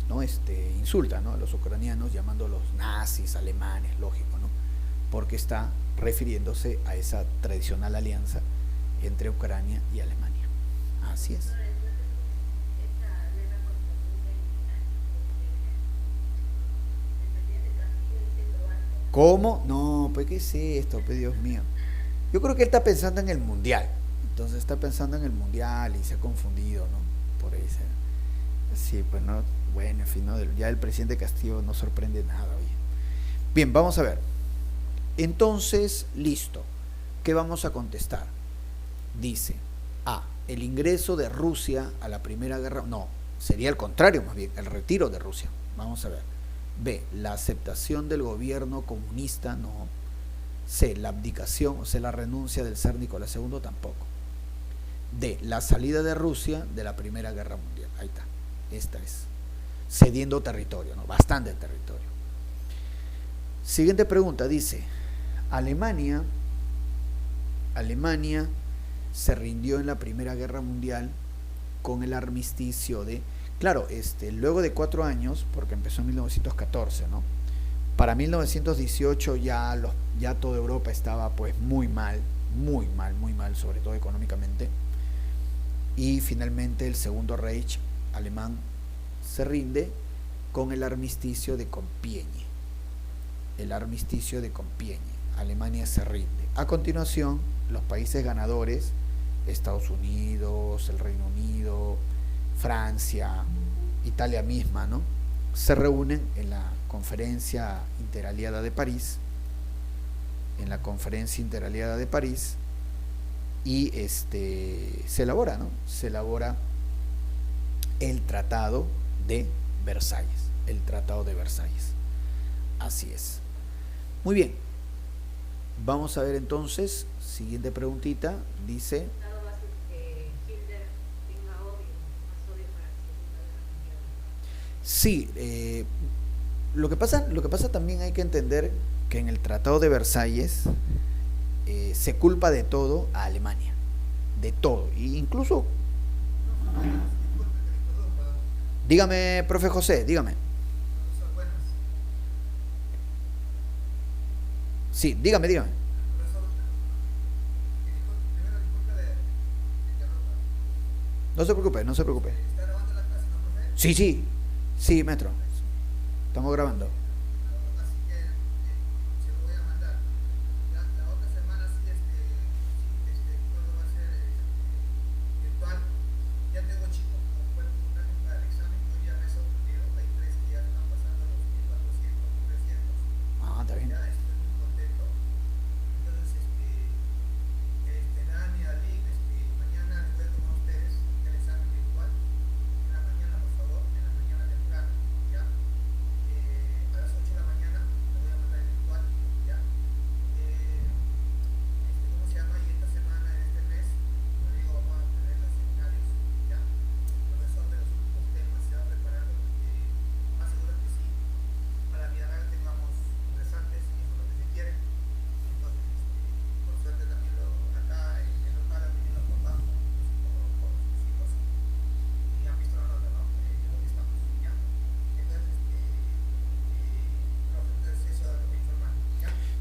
¿no?, insulta, ¿no?, a los ucranianos llamándolos nazis, alemanes, lógico, ¿no?, porque está refiriéndose a esa tradicional alianza entre Ucrania y Alemania. Así es. ¿Cómo? No, pues ¿qué es esto? Pues Dios mío. Yo creo que él está pensando en el mundial. Entonces está pensando en el mundial y se ha confundido, ¿no? Por ahí sí, pues no. Bueno, en fin, ¿no? Ya el presidente Castillo no sorprende nada, oye. Bien, vamos a ver. Entonces, listo. ¿Qué vamos a contestar? Dice A, el ingreso de Rusia a la Primera Guerra. No, sería el contrario, más bien, el retiro de Rusia. Vamos a ver. B, la aceptación del gobierno comunista. No. C, la abdicación, o sea, la renuncia del zar Nicolás II. Tampoco. D, la salida de Rusia de la Primera Guerra Mundial. Ahí está. Esta es. Cediendo territorio, ¿no? Bastante territorio. Siguiente pregunta, dice, Alemania se rindió en la Primera Guerra Mundial con el armisticio de, claro, luego de 4 años, porque empezó en 1914, ¿no? Para 1918 ya toda Europa estaba pues muy mal, sobre todo económicamente, y finalmente el Segundo Reich alemán se rinde con el armisticio de Compiègne. Alemania se rinde. A continuación, los países ganadores, Estados Unidos, el Reino Unido, Francia, Italia misma, ¿no?, se reúnen en la Conferencia Interaliada de París, y se elabora, ¿no?, el Tratado de Versalles. Así es. Muy bien. Vamos a ver entonces, siguiente preguntita, dice... Sí, lo que pasa también hay que entender que en el Tratado de Versalles se culpa de todo a Alemania, de todo, e incluso... Dígame, profe José, dígame. Sí, dígame. No se preocupe. Sí, maestro. Estamos grabando. Ah, está bien.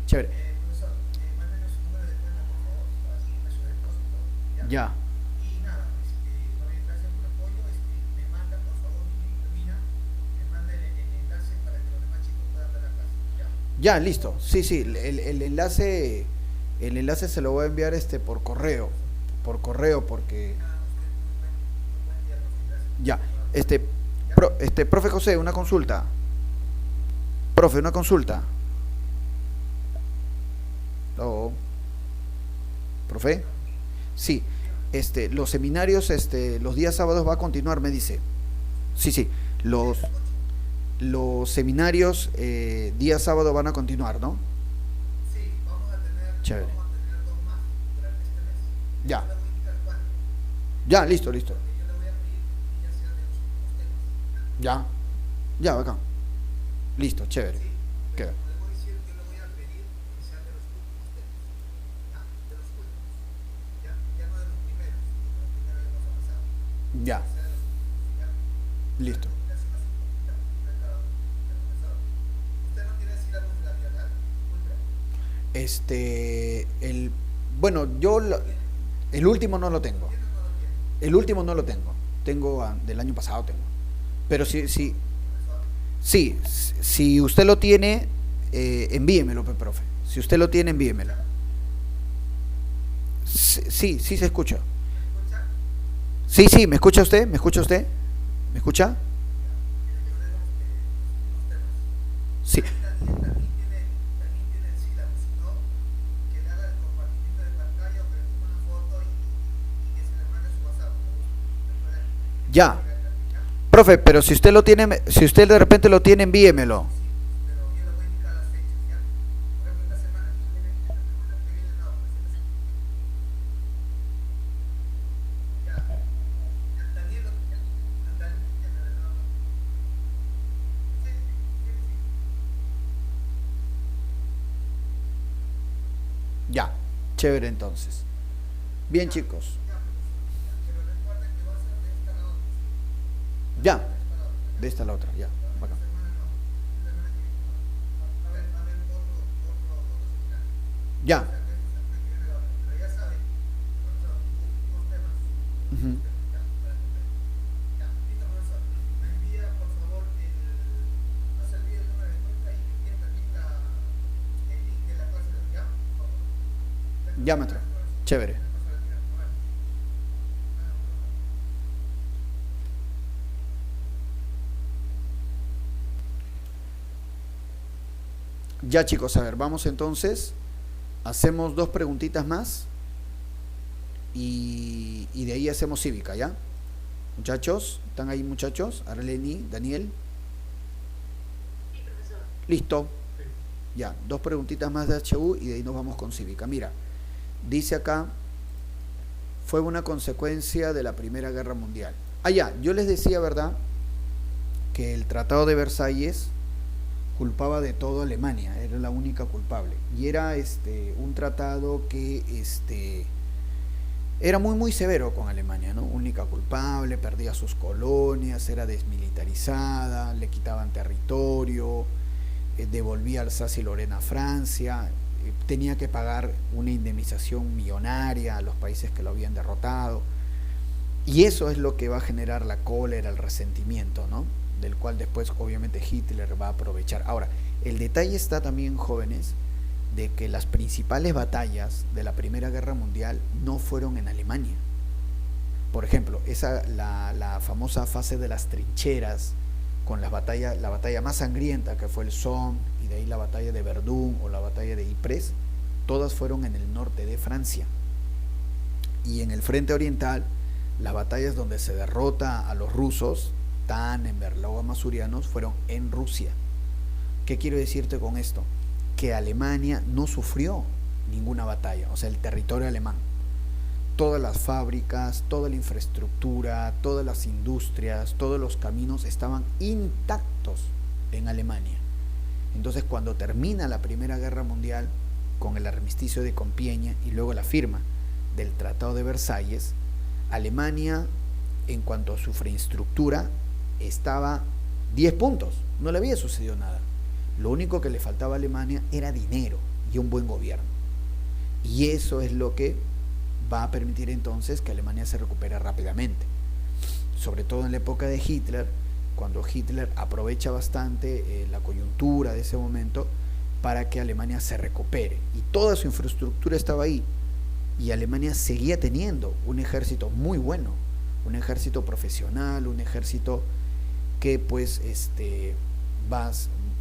Chévere. Ya. Ya, listo. Sí, el enlace se lo voy a enviar por correo porque Ya, profe José, una consulta. Profe, una consulta. Oh, profe. Sí, los seminarios, los días sábados va a continuar, me dice. Sí, sí, los, los seminarios día sábado van a continuar, ¿no? Chévere. Ya, ya, listo, listo. Ya, ya, acá. Listo, chévere. Queda. Ya, listo. El, bueno, el último no lo tengo. El último no lo tengo. Tengo del año pasado tengo. Pero sí, sí, sí, si usted lo tiene, envíemelo, profe. Si usted lo tiene, envíemelo. Sí, sí, sí se escucha. Sí, sí, ¿me escucha usted? ¿Me escucha usted? ¿Me escucha? Sí. Ya. Profe, pero si usted lo tiene, si usted de repente lo tiene, envíemelo. Ya. Chévere entonces. Bien, chicos. Ya. De esta a la otra, ya. Bacán. Ya. Ujú. Ya, maestro. Chévere. Ya, chicos, a ver, vamos entonces. Hacemos dos preguntitas más y de ahí hacemos cívica, ¿ya? Muchachos, ¿están ahí muchachos? Arleni, Daniel. Listo. Ya, dos preguntitas más de HU y de ahí nos vamos con cívica. Mira, dice acá, fue una consecuencia de la Primera Guerra Mundial. Ah, ya, yo les decía, ¿verdad? Que el Tratado de Versalles culpaba de todo a Alemania, era la única culpable. Y era un tratado que era muy severo con Alemania, ¿no? Única culpable, perdía sus colonias, era desmilitarizada, le quitaban territorio, devolvía Alsacia y Lorena a Francia, tenía que pagar una indemnización millonaria a los países que lo habían derrotado. Y eso es lo que va a generar la cólera, el resentimiento, ¿no? Del cual después obviamente Hitler va a aprovechar. Ahora, el detalle está también, jóvenes, de que las principales batallas de la Primera Guerra Mundial no fueron en Alemania. Por ejemplo, la famosa fase de las trincheras, con la batalla más sangrienta que fue el Somme, y de ahí la batalla de Verdún o la batalla de Ypres, todas fueron en el norte de Francia. Y en el frente oriental, las batallas donde se derrota a los rusos, Tannenberg, Masurianos, fueron en Rusia. ¿Qué quiero decirte con esto? Que Alemania no sufrió ninguna batalla, o sea, el territorio alemán. Todas las fábricas, toda la infraestructura, todas las industrias, todos los caminos estaban intactos en Alemania. Entonces, cuando termina la Primera Guerra Mundial, con el armisticio de Compiègne y luego la firma del Tratado de Versalles, Alemania, en cuanto a su infraestructura, estaba 10 puntos, no le había sucedido nada. Lo único que le faltaba a Alemania era dinero y un buen gobierno. Y eso es lo que va a permitir entonces que Alemania se recupere rápidamente. Sobre todo en la época de Hitler, cuando Hitler aprovecha bastante la coyuntura de ese momento para que Alemania se recupere. Y toda su infraestructura estaba ahí. Y Alemania seguía teniendo un ejército muy bueno. un ejército profesional, un ejército que pues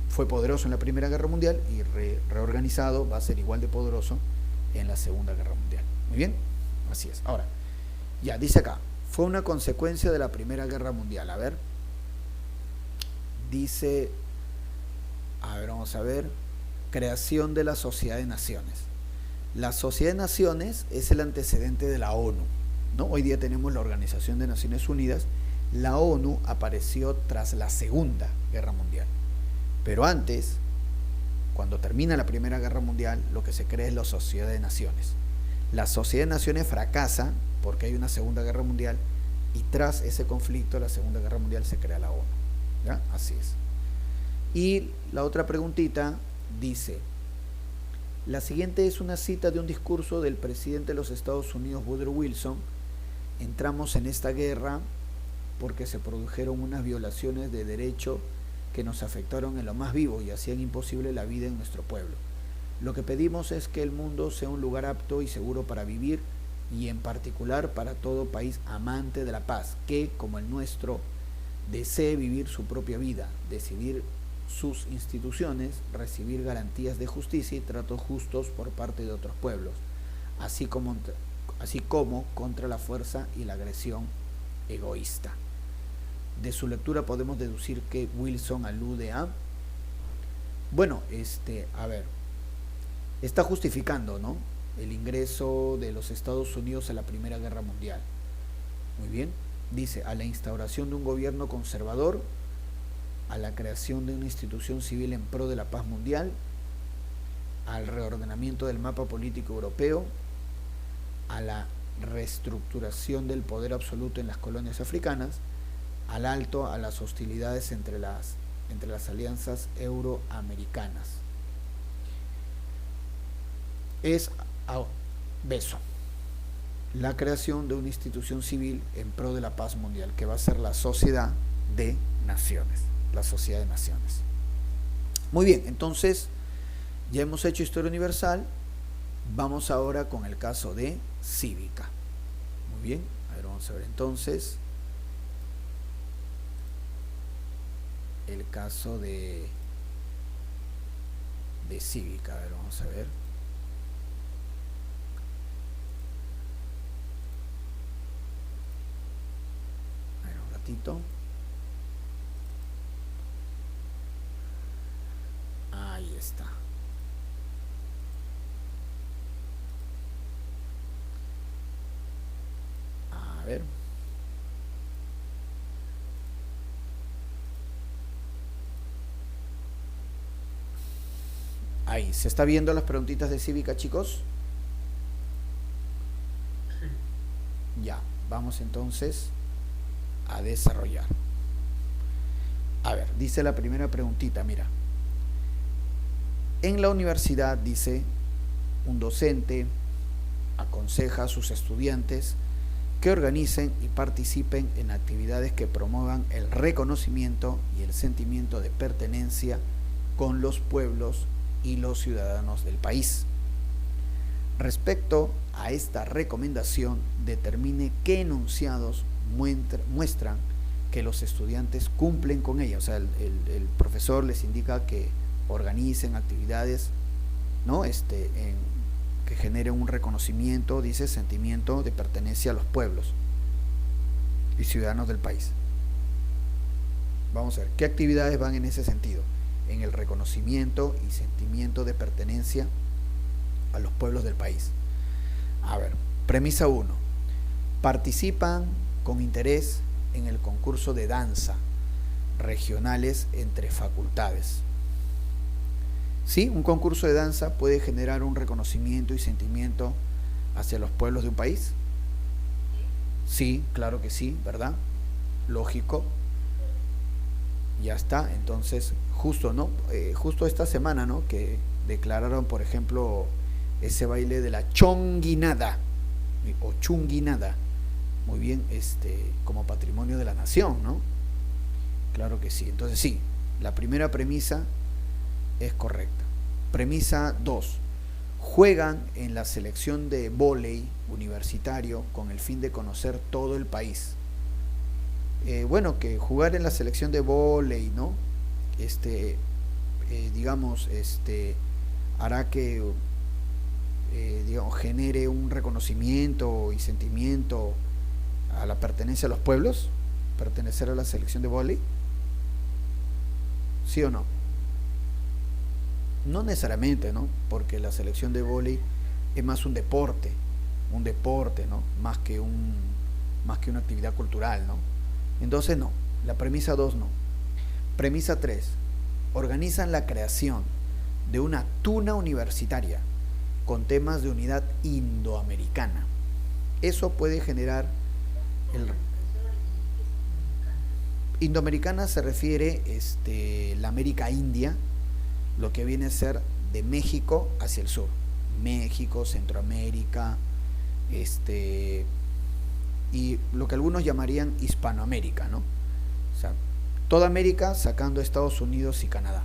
fue poderoso en la Primera Guerra Mundial y reorganizado va a ser igual de poderoso en la Segunda Guerra Mundial. Muy bien, así es. Ahora, ya dice acá, fue una consecuencia de la Primera Guerra Mundial. A ver, dice, vamos a ver, creación de la Sociedad de Naciones. La Sociedad de Naciones es el antecedente de la ONU, ¿no? Hoy día tenemos la Organización de Naciones Unidas. La ONU apareció tras la Segunda Guerra Mundial. Pero antes, cuando termina la Primera Guerra Mundial, lo que se crea es la Sociedad de Naciones. La Sociedad de Naciones fracasa porque hay una Segunda Guerra Mundial y tras ese conflicto, la Segunda Guerra Mundial, se crea la ONU. ¿Ya? Así es. Y la otra preguntita dice, la siguiente es una cita de un discurso del presidente de los Estados Unidos, Woodrow Wilson. Entramos en esta guerra porque se produjeron unas violaciones de derecho que nos afectaron en lo más vivo y hacían imposible la vida en nuestro pueblo. Lo que pedimos es que el mundo sea un lugar apto y seguro para vivir, y en particular para todo país amante de la paz, que, como el nuestro, desee vivir su propia vida, decidir sus instituciones, recibir garantías de justicia y tratos justos por parte de otros pueblos, así como contra la fuerza y la agresión egoísta. De su lectura podemos deducir que Wilson alude a, bueno, a ver, está justificando, ¿no?, el ingreso de los Estados Unidos a la Primera Guerra Mundial. Muy bien, dice, a la instauración de un gobierno conservador, a la creación de una institución civil en pro de la paz mundial, al reordenamiento del mapa político europeo, a la reestructuración del poder absoluto en las colonias africanas, al alto a las hostilidades entre las alianzas euroamericanas. Es beso la creación de una institución civil en pro de la paz mundial, que va a ser la Sociedad de Naciones, la Sociedad de Naciones. Muy bien, entonces ya hemos hecho historia universal, vamos ahora con el caso de cívica. Muy bien, a ver, vamos a ver entonces el caso de cívica. A ver, vamos a ver. A ver, un ratito. Ahí está. A ver. Ahí, ¿se está viendo las preguntitas de cívica, chicos? Sí. Ya, vamos entonces a desarrollar. A ver, dice la primera preguntita, mira. En la universidad, dice, un docente aconseja a sus estudiantes que organicen y participen en actividades que promuevan el reconocimiento y el sentimiento de pertenencia con los pueblos y los ciudadanos del país. Respecto a esta recomendación, determine qué enunciados muestran que los estudiantes cumplen con ella. O sea, el profesor les indica que organicen actividades, ¿no?, que generen un reconocimiento, dice, sentimiento de pertenencia a los pueblos y ciudadanos del país. Vamos a ver, ¿qué actividades van en ese sentido? En el reconocimiento y sentimiento de pertenencia a los pueblos del país. A ver, premisa 1. Participan con interés en el concurso de danza regionales entre facultades. ¿Sí? Un concurso de danza puede generar un reconocimiento y sentimiento hacia los pueblos de un país. Sí, claro que sí, ¿verdad? Lógico. Ya está, entonces justo, ¿no? Justo esta semana, ¿no?, que declararon, por ejemplo, ese baile de la chonguinada o chunguinada, muy bien, como patrimonio de la nación, ¿no? Claro que sí. Entonces sí, la primera premisa es correcta. Premisa 2. Juegan en la selección de vóley universitario con el fin de conocer todo el país. bueno, que jugar en la selección de vóley, ¿no? Este, digamos, hará que, digamos, genere un reconocimiento y sentimiento a la pertenencia a los pueblos, pertenecer a la selección de vóley, ¿sí o no? No necesariamente, ¿no? Porque la selección de vóley es más un deporte, ¿no? Más que una actividad cultural, ¿no? Entonces no, la premisa 2 no. Premisa 3, organizan la creación de una tuna universitaria con temas de unidad indoamericana. Eso puede generar el... Indoamericana se refiere la América India, lo que viene a ser de México hacia el sur. México, Centroamérica, y lo que algunos llamarían Hispanoamérica, ¿no? O sea, toda América sacando Estados Unidos y Canadá.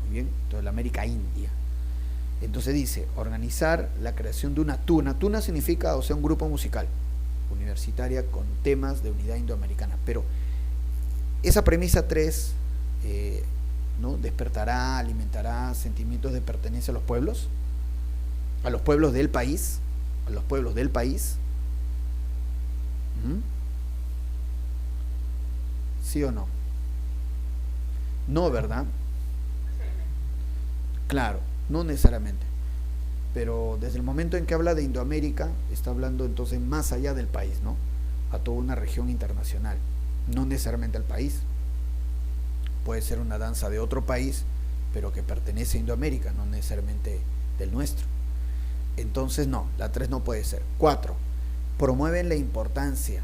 Muy bien, toda la América India. Entonces dice, organizar la creación de una tuna. Tuna significa, o sea, un grupo musical universitaria con temas de unidad indoamericana. Pero esa premisa 3, ¿no? Despertará, alimentará sentimientos de pertenencia a los pueblos del país, a los pueblos del país. ¿Sí o no? No, ¿verdad? Claro, no necesariamente. Pero desde el momento en que habla de Indoamérica, está hablando entonces más allá del país, ¿no? A toda una región internacional, no necesariamente al país. Puede ser una danza de otro país, pero que pertenece a Indoamérica, no necesariamente del nuestro. Entonces no, la 3 no puede ser. 4. Promueven la importancia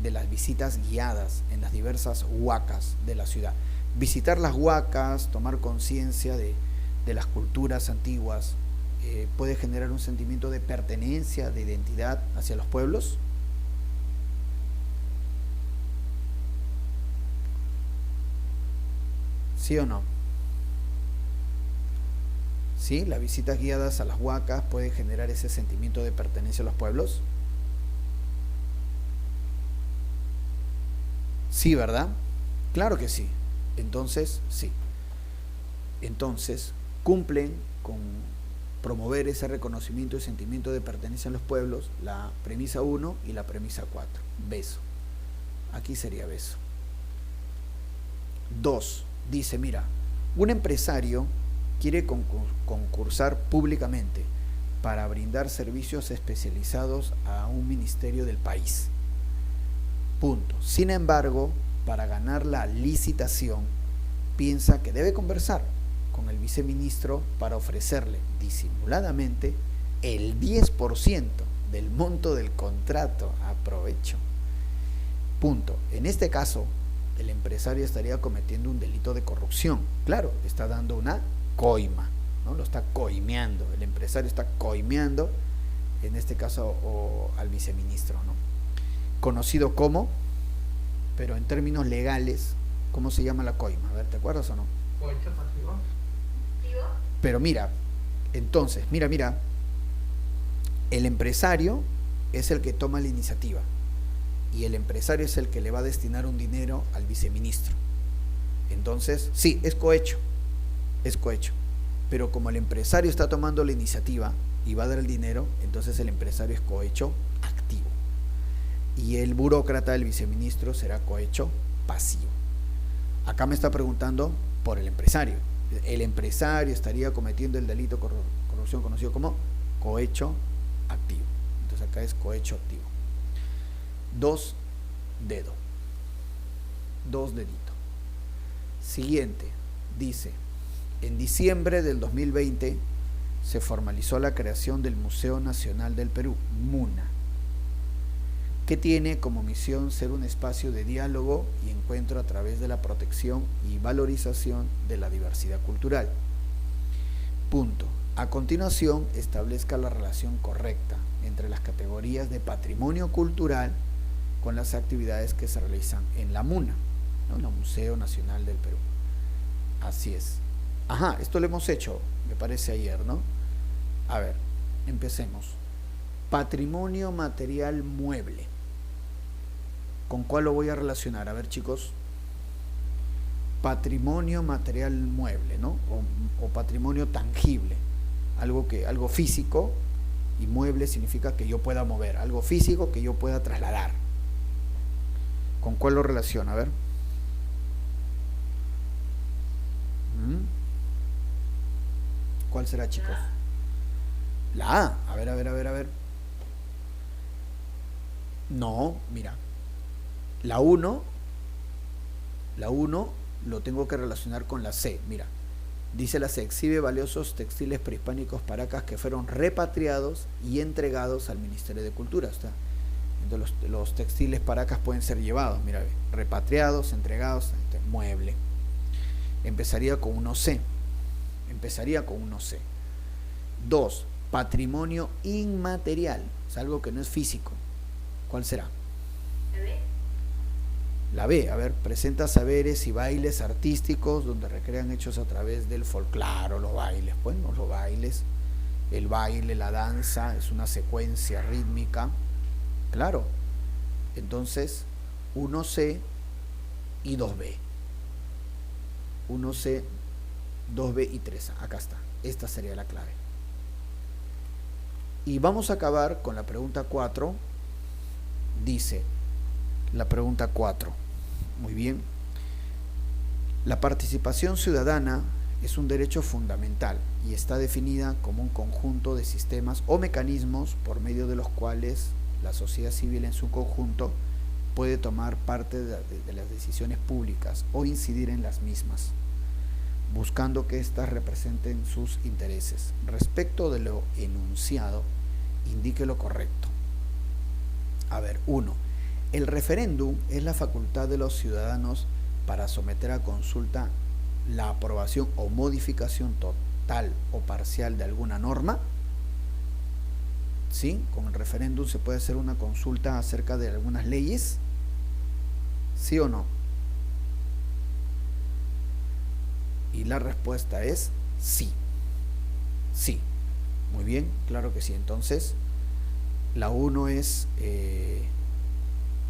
de las visitas guiadas en las diversas huacas de la ciudad. Visitar las huacas, tomar conciencia de las culturas antiguas, puede generar un sentimiento de pertenencia, de identidad hacia los pueblos. ¿Sí o no? ¿Sí? Las visitas guiadas a las huacas pueden generar ese sentimiento de pertenencia a los pueblos. Sí, ¿verdad? Claro que sí. Entonces, sí. Entonces, cumplen con promover ese reconocimiento y sentimiento de pertenencia a los pueblos, la premisa 1 y la premisa 4. Beso. Aquí sería beso. 2. Dice, mira, un empresario quiere concursar públicamente para brindar servicios especializados a un ministerio del país. Punto. Sin embargo, para ganar la licitación, piensa que debe conversar con el viceministro para ofrecerle disimuladamente el 10% del monto del contrato a provecho. Punto. En este caso, el empresario estaría cometiendo un delito de corrupción. Claro, está dando una coima, ¿no? Lo está coimeando. El empresario está coimeando, en este caso, al viceministro, ¿no? Conocido como, pero en términos legales, ¿cómo se llama la coima? A ver, ¿te acuerdas o no? Cohecho pasivo. Pero mira, entonces, mira, el empresario es el que toma la iniciativa y el empresario es el que le va a destinar un dinero al viceministro. Entonces, sí, es cohecho, pero como el empresario está tomando la iniciativa y va a dar el dinero, entonces el empresario es cohecho activo y el burócrata, el viceministro, será cohecho pasivo. Acá me está preguntando por el empresario. El empresario estaría cometiendo el delito de corrupción conocido como cohecho activo. Entonces acá es cohecho activo. 2 dedos. 2 deditos. Siguiente, dice, en diciembre del 2020 se formalizó la creación del Museo Nacional del Perú, MUNA, que tiene como misión ser un espacio de diálogo y encuentro a través de la protección y valorización de la diversidad cultural. Punto. A continuación, establezca la relación correcta entre las categorías de patrimonio cultural con las actividades que se realizan en la MUNA, ¿no? En el Museo Nacional del Perú. Así es. Ajá, esto lo hemos hecho, me parece ayer, ¿no? A ver, empecemos. Patrimonio material mueble. ¿Con cuál lo voy a relacionar? A ver, chicos. Patrimonio material mueble, ¿no? O patrimonio tangible. Algo físico, y mueble significa que yo pueda mover. Algo físico que yo pueda trasladar. ¿Con cuál lo relaciona? A ver. ¿Cuál será, chicos? La A. A ver. No, mira. La 1 lo tengo que relacionar con la C. Mira, dice la C: exhibe valiosos textiles prehispánicos paracas que fueron repatriados y entregados al Ministerio de Cultura. Está. Entonces los textiles paracas pueden ser llevados, mira, repatriados, entregados, mueble. Empezaría con 1C. 2. Patrimonio inmaterial. Es algo que no es físico. ¿Cuál será? La B, a ver, presenta saberes y bailes artísticos donde recrean hechos a través del folclore, los bailes. Bueno, los bailes, el baile, la danza, es una secuencia rítmica. Claro. Entonces, 1C y 2B. 1C, 2B y 3A. Acá está. Esta sería la clave. Y vamos a acabar con la pregunta 4. Dice la pregunta 4. Muy bien. La participación ciudadana es un derecho fundamental y está definida como un conjunto de sistemas o mecanismos por medio de los cuales la sociedad civil en su conjunto puede tomar parte de las decisiones públicas o incidir en las mismas, buscando que éstas representen sus intereses. Respecto de lo enunciado, indique lo correcto. A ver, 1. El referéndum es la facultad de los ciudadanos para someter a consulta la aprobación o modificación total o parcial de alguna norma. ¿Sí? Con el referéndum se puede hacer una consulta acerca de algunas leyes. ¿Sí o no? Y la respuesta es sí. Sí. Muy bien, claro que sí. Entonces, la 1 es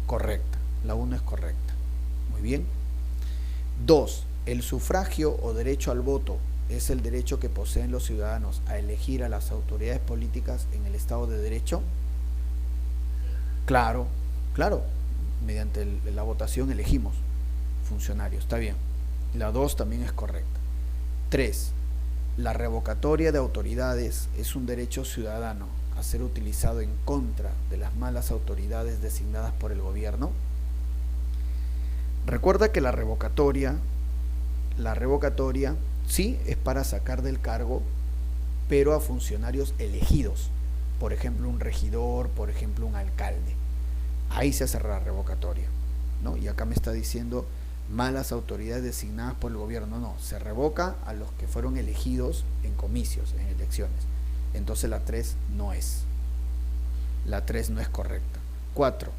correcta. La 1 es correcta. Muy bien. 2. El sufragio o derecho al voto es el derecho que poseen los ciudadanos a elegir a las autoridades políticas en el Estado de Derecho. Claro, claro. Mediante la votación elegimos funcionarios. Está bien. La 2 también es correcta. 3. La revocatoria de autoridades es un derecho ciudadano a ser utilizado en contra de las malas autoridades designadas por el gobierno. Recuerda que la revocatoria sí es para sacar del cargo, pero a funcionarios elegidos, por ejemplo un regidor, por ejemplo un alcalde. Ahí se hace la revocatoria, ¿no? Y acá me está diciendo malas autoridades designadas por el gobierno. No, se revoca a los que fueron elegidos en comicios, en elecciones. Entonces la 3 no es. La 3 no es correcta. 4.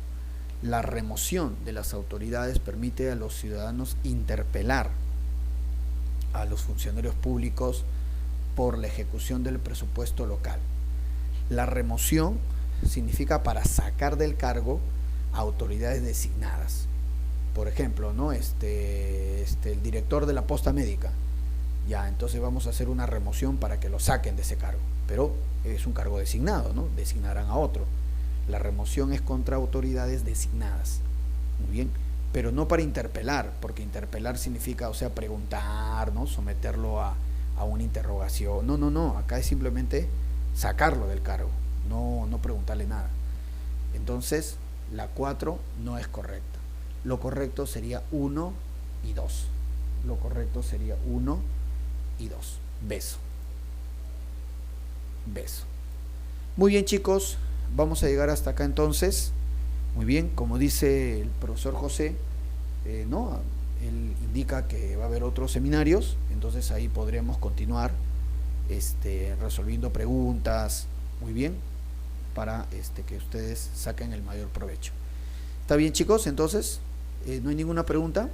La remoción de las autoridades permite a los ciudadanos interpelar a los funcionarios públicos por la ejecución del presupuesto local. La remoción significa para sacar del cargo a autoridades designadas. Por ejemplo, ¿no? El director de la posta médica. Ya, entonces vamos a hacer una remoción para que lo saquen de ese cargo. Pero es un cargo designado, ¿no? Designarán a otro. La remoción es contra autoridades designadas. Muy bien. Pero no para interpelar, porque interpelar significa, o sea, preguntar, ¿no? Someterlo a una interrogación. No. Acá es simplemente sacarlo del cargo. No preguntarle nada. Entonces, la 4 no es correcta. Lo correcto sería 1 y 2. Lo correcto sería 1 y 2. Beso. Muy bien, chicos, vamos a llegar hasta acá entonces. Muy bien, como dice el profesor José, ¿no? Él indica que va a haber otros seminarios, entonces ahí podremos continuar resolviendo preguntas. Muy bien, para que ustedes saquen el mayor provecho. ¿Está bien, chicos? Entonces, ¿no hay ninguna pregunta?